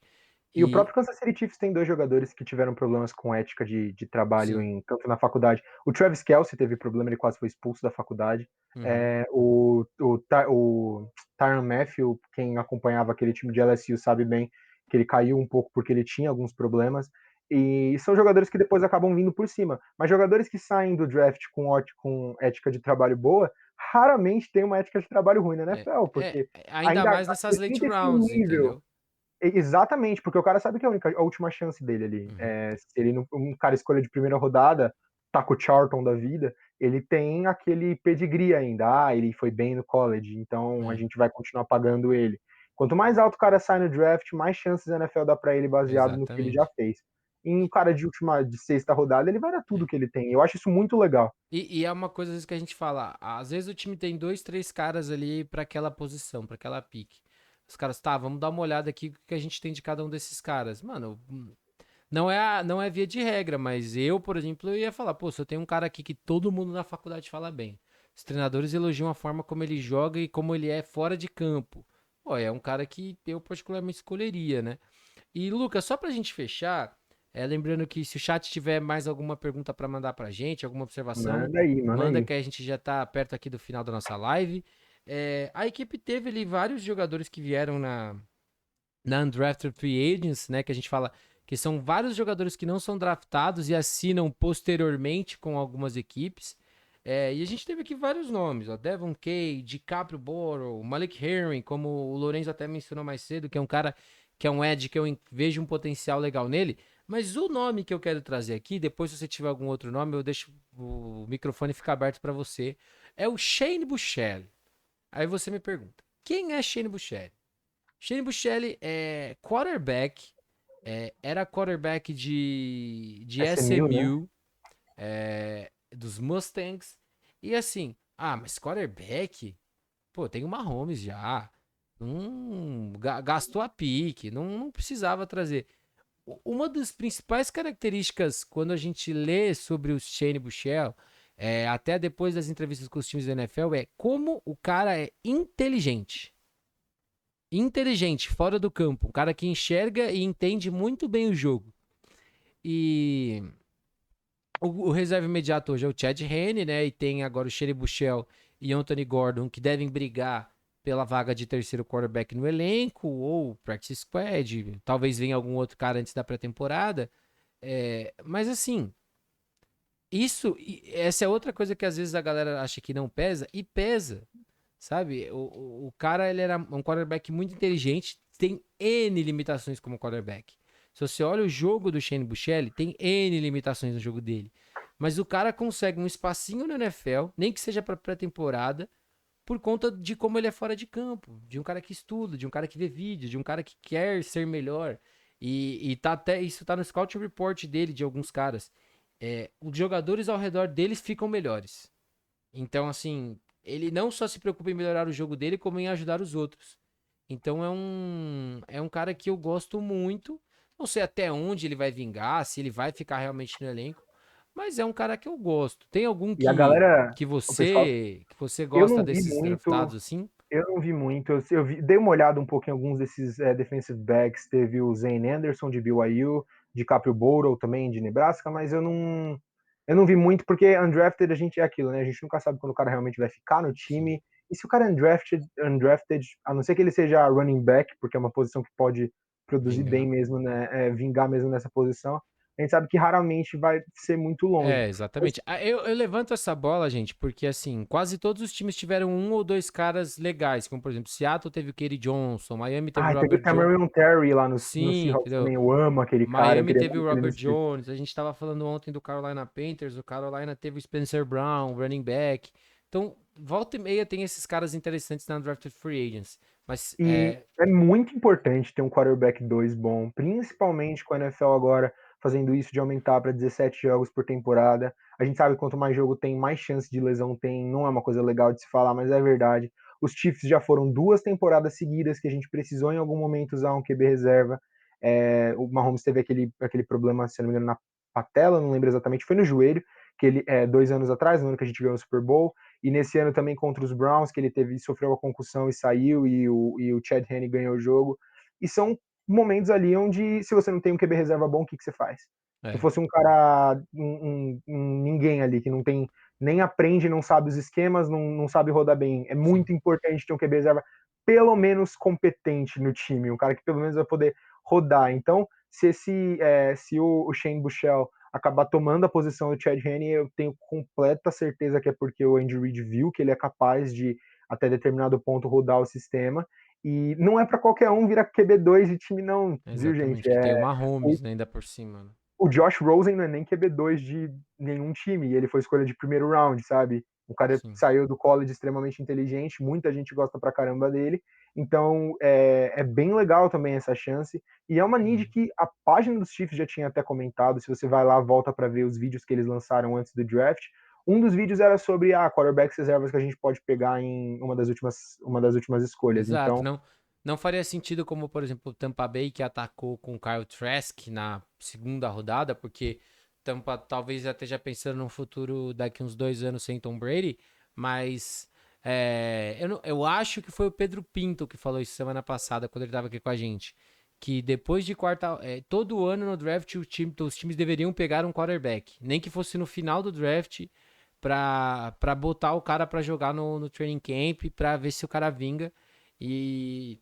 E o E próprio Kansas City Chiefs tem dois jogadores que tiveram problemas com ética de trabalho sim. tanto na faculdade. O Travis Kelce teve problema, ele quase foi expulso da faculdade. Uhum. O Tyrann Mathieu, quem acompanhava aquele time de LSU sabe bem, que ele caiu um pouco porque ele tinha alguns problemas. E são jogadores que depois acabam vindo por cima. Mas jogadores que saem do draft com ética de trabalho boa, raramente tem uma ética de trabalho ruim na NFL, porque Ainda ainda mais nessas ele tem late que ter esse rounds, nível. entendeu? Exatamente, porque o cara sabe que é a última chance dele ali. Uhum. Se ele não, um cara escolha de primeira rodada, tá com o Charlton da vida, ele tem aquele pedigree ainda. Ah, ele foi bem no college, então a É, gente vai continuar pagando ele. Quanto mais alto o cara sai no draft, mais chances a NFL dá pra ele baseado no que ele já exatamente. fez. Em um cara de sexta rodada, ele vai dar tudo que ele tem. Eu acho isso muito legal. E é uma coisa às vezes que a gente fala, às vezes o time tem dois, três caras ali pra aquela posição, pra aquela pique. Os caras, tá, vamos dar uma olhada aqui o que a gente tem de cada um desses caras. Mano, não é via de regra, mas eu, por exemplo, eu ia falar, pô, se eu tenho um cara aqui que todo mundo na faculdade fala bem. Os treinadores elogiam a forma como ele joga e como ele é fora de campo. Pô, é um cara que eu particularmente escolheria, né? E, Lucas, só pra gente fechar, lembrando que se o chat tiver mais alguma pergunta pra mandar pra gente, alguma observação, Manda aí, manda manda aí. que a gente já tá perto aqui do final da nossa live. A equipe teve ali vários jogadores que vieram na Undrafted Free Agents, né? Que a gente fala que são vários jogadores que não são draftados e assinam posteriormente com algumas equipes. E a gente teve aqui vários nomes, ó, Devon Kay, DiCaprio Borough, Malik Herring, como o Lorenzo até mencionou mais cedo, que é um cara que é um edge que eu vejo um potencial legal nele. Mas o nome que eu quero trazer aqui, depois se você tiver algum outro nome, eu deixo o microfone ficar aberto para você. É o Shane Buechele. Aí você me pergunta, quem é Shane Buechele? Shane Buechele é quarterback, era quarterback de SMU, né? SMU, dos Mustangs. E assim, mas quarterback? Pô, tem o Mahomes já. Não gastou a pique, não precisava trazer. Uma das principais características quando a gente lê sobre o Shane Buechele, até depois das entrevistas com os times da NFL, é como o cara é inteligente. Inteligente, fora do campo. Um cara que enxerga e entende muito bem o jogo. E o reserva imediato hoje é o Chad Henne, né? E tem agora o Shane Buechele e Anthony Gordon que devem brigar pela vaga de terceiro quarterback no elenco ou practice squad. Talvez venha algum outro cara antes da pré-temporada. Mas assim, essa é outra coisa que às vezes a galera acha que não pesa e pesa. Sabe? O cara, ele era um quarterback muito inteligente, tem N limitações como quarterback. Se você olha o jogo do Shane Buechele, tem N limitações no jogo dele. Mas o cara consegue um espacinho no NFL, nem que seja para pré-temporada, por conta de como ele é fora de campo, de um cara que estuda, de um cara que vê vídeo, de um cara que quer ser melhor. E tá até isso tá no scout report dele de alguns caras. Os jogadores ao redor deles ficam melhores. Então, assim, ele não só se preocupa em melhorar o jogo dele, como em ajudar os outros. Então é um cara que eu gosto muito. Não sei até onde ele vai vingar, se ele vai ficar realmente no elenco, mas é um cara que eu gosto. Tem algum E a que galera, que o pessoal, você eu gosta não vi desses muito. draftados assim? Eu não vi muito. Dei uma olhada um pouco em alguns desses defensive backs. Teve o Zane Anderson de BYU, de Caprio Borough também de Nebraska, mas eu não vi muito porque undrafted a gente é aquilo, né? A gente nunca sabe quando o cara realmente vai ficar no Sim, time. E se o cara é undrafted, a não ser que ele seja running back, porque é uma posição que pode produzir bem vingar. mesmo, né? Vingar mesmo nessa posição, a gente sabe que raramente vai ser muito longe. Mas, Exatamente. Eu levanto essa bola, gente, porque assim, quase todos os times tiveram um ou dois caras legais, como por exemplo, Seattle teve o Kerry Johnson, Miami teve o teve Robert o Jones. Tamarion Terry lá no Sim, Seahawks entendeu? também. Eu amo aquele cara, eu Miami queria teve o muito ele Robert nesse time. Jones, a gente estava falando ontem do Carolina Panthers, o Carolina teve o Spencer Brown, running back. Então, volta e meia tem esses caras interessantes na Drafted Free Agents. Mas, E é muito importante ter um quarterback 2 bom, principalmente com a NFL agora fazendo isso de aumentar para 17 jogos por temporada. A gente sabe que quanto mais jogo tem, mais chance de lesão tem. Não é uma coisa legal de se falar, mas é verdade. Os Chiefs já foram 2 temporadas seguidas que a gente precisou em algum momento usar um QB reserva. O Mahomes teve aquele problema, se não me engano, na patela, não lembro exatamente, foi no joelho, que ele 2 anos atrás, no ano que a gente ganhou o Super Bowl. E nesse ano também contra os Browns, que ele sofreu a concussão e saiu, e o Chad Henne ganhou o jogo. E são momentos ali onde, se você não tem um QB reserva bom, o que você faz? Se é, fosse um cara, um ninguém ali, que não tem, nem aprende, não sabe os esquemas, não sabe rodar bem, é sim. muito importante ter um QB reserva pelo menos competente no time, um cara que pelo menos vai poder rodar. Então, se o Shane Buechele acabar tomando a posição do Chad Henne, eu tenho completa certeza que é porque o Andy Reid viu que ele é capaz de, até determinado ponto, rodar o sistema. E não é para qualquer um virar QB2 de time, não, viu, gente? Exatamente, que tem o Mahomes, né, ainda por cima. Né? O Josh Rosen não é nem QB2 de nenhum time, ele foi escolha de primeiro round, sabe? O cara Sim. saiu do college extremamente inteligente, muita gente gosta pra caramba dele, então é bem legal também essa chance, e é uma need que a página dos Chiefs já tinha até comentado, se você vai lá, volta para ver os vídeos que eles lançaram antes do draft, um dos vídeos era sobre quarterbacks reservas que a gente pode pegar em uma das últimas escolhas, Exato, então não faria sentido como, por exemplo, o Tampa Bay que atacou com o Kyle Trask na segunda rodada, porque Tampa talvez já esteja pensando no futuro daqui uns 2 anos sem Tom Brady, mas eu acho que foi o Pedro Pinto que falou isso semana passada, quando ele estava aqui com a gente, que depois de todo ano no draft os times deveriam pegar um quarterback, nem que fosse no final do draft, para botar o cara para jogar no training camp, para ver se o cara vinga. E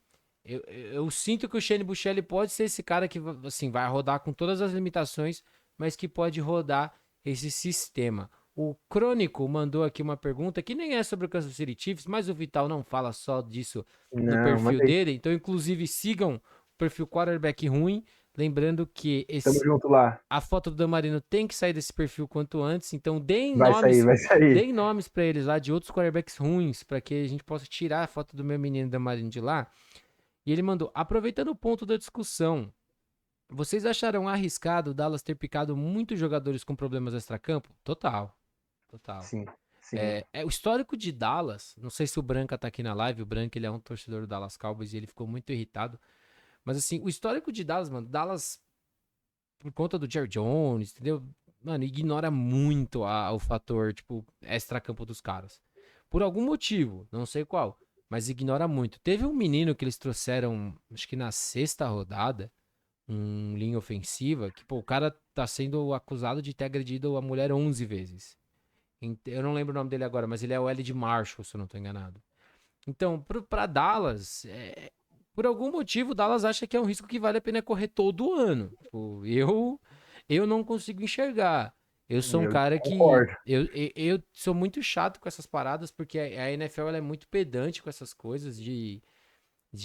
eu sinto que o Shane Buechele pode ser esse cara que assim, vai rodar com todas as limitações, mas que pode rodar esse sistema. O Crônico mandou aqui uma pergunta que nem é sobre o Kansas City Chiefs, mas o Vital não fala só disso no não, perfil mandei. dele. Então, inclusive, sigam o perfil Quarterback Ruim. Lembrando que Tamo junto lá. a foto do Damarino tem que sair desse perfil quanto antes. Então, Vai sair, vai sair. deem nomes para eles lá de outros quarterbacks ruins, para que a gente possa tirar a foto do meu menino Damarino de lá. E ele mandou: aproveitando o ponto da discussão, vocês acharam arriscado o Dallas ter picado muitos jogadores com problemas extracampo? Total, total. Sim, sim. O histórico de Dallas, não sei se o Branca tá aqui na live, o Branca ele é um torcedor do Dallas Cowboys e ele ficou muito irritado. Mas assim, o histórico de Dallas, mano, Dallas, por conta do Jerry Jones, entendeu? Mano, ignora muito o fator, tipo, extracampo dos caras. Por algum motivo, não sei qual, mas ignora muito. Teve um menino que eles trouxeram, acho que na sexta rodada, um linha ofensiva, que, pô, o cara tá sendo acusado de ter agredido a mulher 11 vezes. Eu não lembro o nome dele agora, mas ele é o L de Marshall, se eu não tô enganado. Então, pra Dallas, por algum motivo, Dallas acha que é um risco que vale a pena correr todo ano. Tipo, eu não consigo enxergar. Eu sou um Eu cara que. concordo. Eu sou muito chato com essas paradas, porque a NFL ela é muito pedante com essas coisas de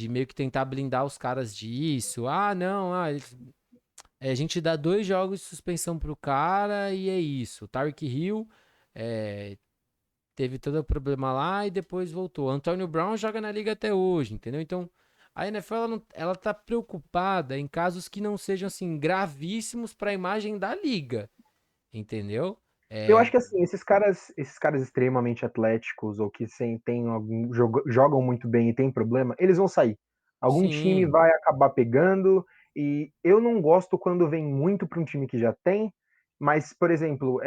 meio que tentar blindar os caras disso. Ah, não, a gente dá 2 jogos de suspensão pro cara e é isso. O Tyreek Hill é, teve todo o problema lá e depois voltou. Antônio Brown joga na liga até hoje, entendeu? Então, a NFL ela tá preocupada em casos que não sejam assim gravíssimos para a imagem da liga, entendeu? Eu acho que assim, esses caras extremamente atléticos ou que jogam muito bem e tem problema, eles vão sair. Algum time Sim, vai acabar pegando e eu não gosto quando vem muito para um time que já tem, mas, por exemplo,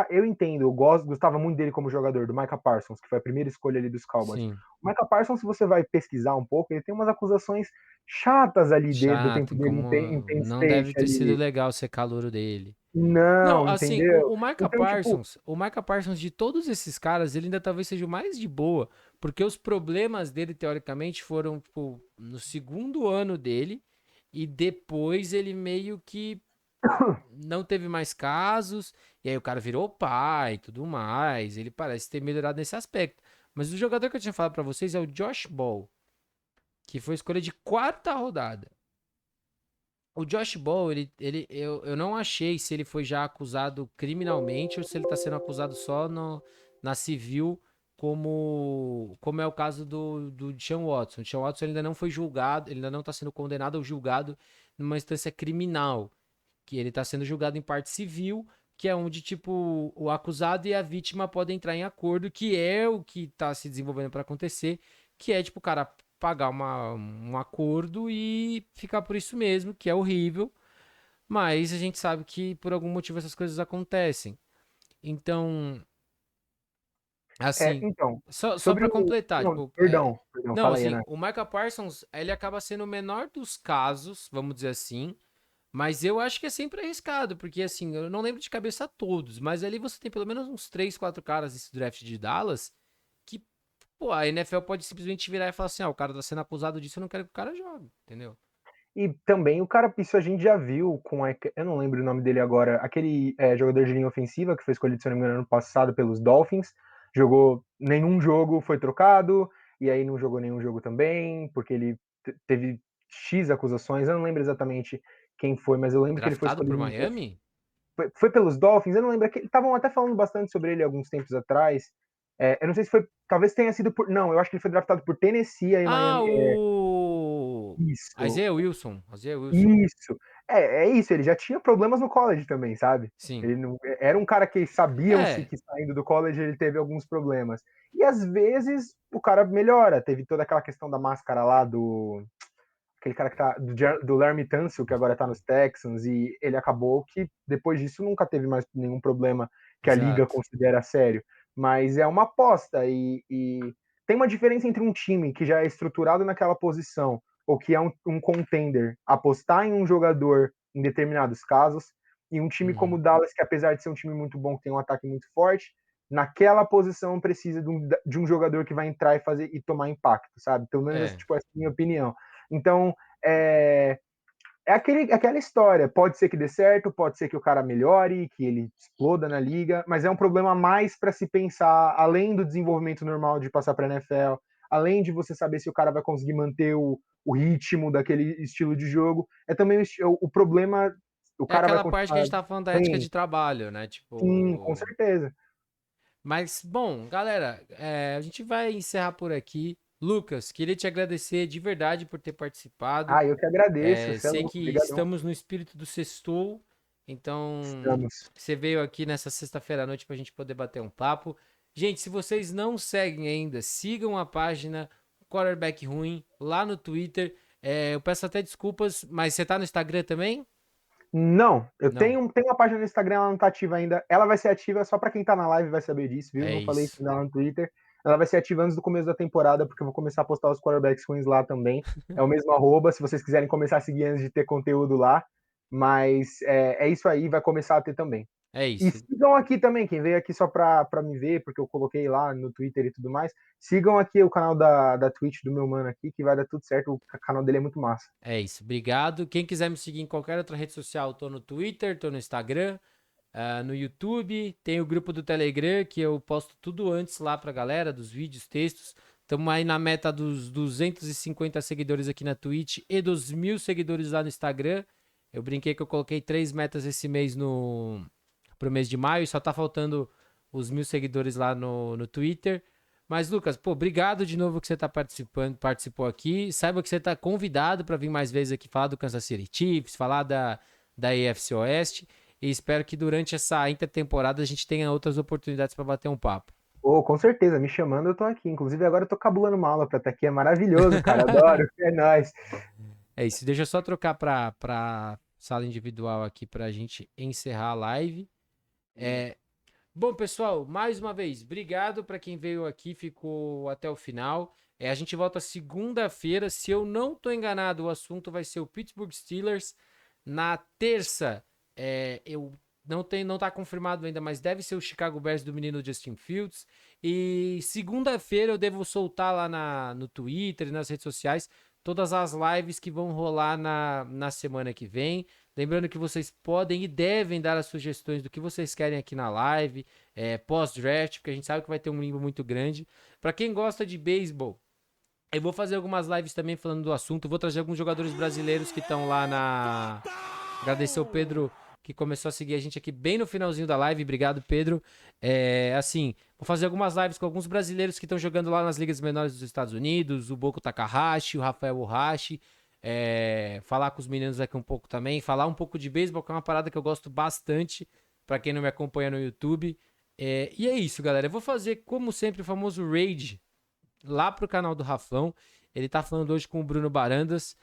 eu entendo, gostava muito dele como jogador, do Micah Parsons, que foi a primeira escolha ali dos Cowboys. sim. O Micah Parsons, se você vai pesquisar um pouco, ele tem umas acusações chatas ali do Chato, tempo em dele como em Penn não State deve ter sido ali. legal ser calouro dele. Não, Não, assim, entendeu? Então, tipo, O Micah Parsons de todos esses caras, ele ainda talvez seja o mais de boa, porque os problemas dele, teoricamente, foram, tipo, no segundo ano dele, e depois ele meio que não teve mais casos, e aí o cara virou pai e tudo mais, ele parece ter melhorado nesse aspecto. Mas o jogador que eu tinha falado pra vocês é o Josh Ball, que foi escolha de quarta rodada. O Josh Ball, eu não achei se ele foi já acusado criminalmente ou se ele tá sendo acusado só na civil, como é o caso do Deshaun Watson. O Deshaun Watson ainda não foi julgado, ele ainda não tá sendo condenado ou julgado numa instância criminal, que ele tá sendo julgado em parte civil, que é onde, tipo, o acusado e a vítima podem entrar em acordo, que é o que tá se desenvolvendo para acontecer, que é, tipo, o cara pagar um acordo e ficar por isso mesmo, que é horrível, mas a gente sabe que por algum motivo essas coisas acontecem. Então, assim, então, só sobre para o. completar, Não, tipo, perdão, não, fala aí, assim, Ana. o Micah Parsons, ele acaba sendo o menor dos casos, vamos dizer assim, mas eu acho que é sempre arriscado, porque assim, eu não lembro de cabeça todos, mas ali você tem pelo menos uns 3 4 caras nesse draft de Dallas que, pô, a NFL pode simplesmente virar e falar assim: ah, o cara tá sendo acusado disso, eu não quero que o cara jogue, entendeu? E também o cara, isso a gente já viu com, eu não lembro o nome dele agora, aquele jogador de linha ofensiva que foi escolhido, se não me engano, ano passado pelos Dolphins, jogou nenhum jogo, foi trocado, e aí não jogou nenhum jogo também, porque ele teve X acusações, eu não lembro exatamente quem foi, mas eu lembro que ele foi Draftado por escolhido, Miami? foi pelos Dolphins, eu não lembro, estavam até falando bastante sobre ele alguns tempos atrás, eu não sei se foi, talvez tenha sido não, eu acho que ele foi draftado por Tennessee, aí Ah, Miami, o isso, Isaiah Wilson. Isaiah Wilson. isso. É isso, ele já tinha problemas no college também, sabe? Sim. Ele não, era um cara que sabiam-se É, que saindo do college ele teve alguns problemas. E às vezes o cara melhora. Teve toda aquela questão da máscara lá do. Aquele cara que tá. Do Laremy Tunsil, que agora tá nos Texans, e ele acabou que depois disso nunca teve mais nenhum problema que a liga exato. considera sério. Mas é uma aposta, e tem uma diferença entre um time que já é estruturado naquela posição ou que é um contender, apostar em um jogador em determinados casos, e um time como Uhum. o Dallas, que apesar de ser um time muito bom, que tem um ataque muito forte, naquela posição precisa de um jogador que vai entrar e fazer e tomar impacto, sabe? Pelo menos essa É, tipo, essa é a minha opinião. Então, é, aquela história. Pode ser que dê certo, pode ser que o cara melhore, que ele exploda na liga, mas é um problema mais para se pensar, além do desenvolvimento normal de passar para a NFL, além de você saber se o cara vai conseguir manter o ritmo daquele estilo de jogo, é também o problema, o é cara vai aquela parte que a continuar gente tá falando da ética bem. de trabalho, né? Sim, com Tipo. certeza. Mas, bom, galera, a gente vai encerrar por aqui. Lucas, queria te agradecer de verdade por ter participado. Ah, eu que agradeço, você é Sei louco, que obrigadão. estamos no espírito do sextou, então Estamos. você veio aqui nessa sexta-feira à noite para a gente poder bater um papo. Gente, se vocês não seguem ainda, sigam a página Quarterback Ruim lá no Twitter. Eu peço até desculpas, mas você tá no Instagram também? Não, eu Não. tenho uma página no Instagram, ela não tá ativa ainda. Ela vai ser ativa só para quem tá na live vai saber disso, viu? É Não falei isso isso. ainda lá no Twitter. Ela vai ser ativa antes do começo da temporada, porque eu vou começar a postar os quarterbacks ruins lá também. É o mesmo arroba, se vocês quiserem começar a seguir antes de ter conteúdo lá. Mas é isso aí, vai começar a ter também. É E isso. sigam aqui também, quem veio aqui só pra me ver, porque eu coloquei lá no Twitter e tudo mais. Sigam aqui o canal da Twitch do meu mano aqui, que vai dar tudo certo. O canal dele é muito massa. É isso. Obrigado. Quem quiser me seguir em qualquer outra rede social, tô no Twitter, tô no Instagram. No YouTube, tem o grupo do Telegram, que eu posto tudo antes lá pra galera, dos vídeos, textos. Estamos aí na meta dos 250 seguidores aqui na Twitch e dos 1.000 seguidores lá no Instagram. Eu brinquei que eu coloquei 3 metas esse mês pro mês de maio, e só tá faltando os 1.000 seguidores lá no Twitter. Mas, Lucas, pô, obrigado de novo que você participou aqui. Saiba que você tá convidado para vir mais vezes aqui falar do Kansas City Chiefs, falar da AFC Oeste. E espero que durante essa intertemporada a gente tenha outras oportunidades para bater um papo. Oh, com certeza, me chamando, eu tô aqui. Inclusive, agora eu tô cabulando uma aula pra estar aqui. É maravilhoso, cara. Adoro. É nóis. É isso. Deixa eu só trocar para sala individual aqui para a gente encerrar a live. É, bom, pessoal, mais uma vez, obrigado para quem veio aqui, ficou até o final. A gente volta segunda-feira. Se eu não estou enganado, o assunto vai ser o Pittsburgh Steelers. Na terça, eu não tá confirmado ainda, mas deve ser o Chicago Bears do menino Justin Fields. E segunda-feira eu devo soltar lá no Twitter e nas redes sociais todas as lives que vão rolar na semana que vem. Lembrando que vocês podem e devem dar as sugestões do que vocês querem aqui na live, pós-draft, porque a gente sabe que vai ter um limbo muito grande. Para quem gosta de beisebol, eu vou fazer algumas lives também falando do assunto. Vou trazer alguns jogadores brasileiros que estão lá na. Agradecer o Pedro que começou a seguir a gente aqui bem no finalzinho da live. Obrigado, Pedro. Assim, vou fazer algumas lives com alguns brasileiros que estão jogando lá nas ligas menores dos Estados Unidos, o Boko Takahashi, o Rafael Ohashi. Falar com os meninos aqui um pouco também, falar um pouco de beisebol, que é uma parada que eu gosto bastante, para quem não me acompanha no YouTube. E é isso, galera. Eu vou fazer, como sempre, o famoso raid lá pro canal do Rafão. Ele tá falando hoje com o Bruno Barandas.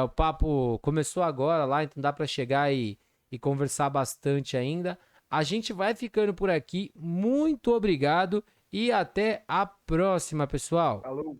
O papo começou agora lá, então dá para chegar e conversar bastante ainda. A gente vai ficando por aqui. Muito obrigado e até a próxima, pessoal. Falou.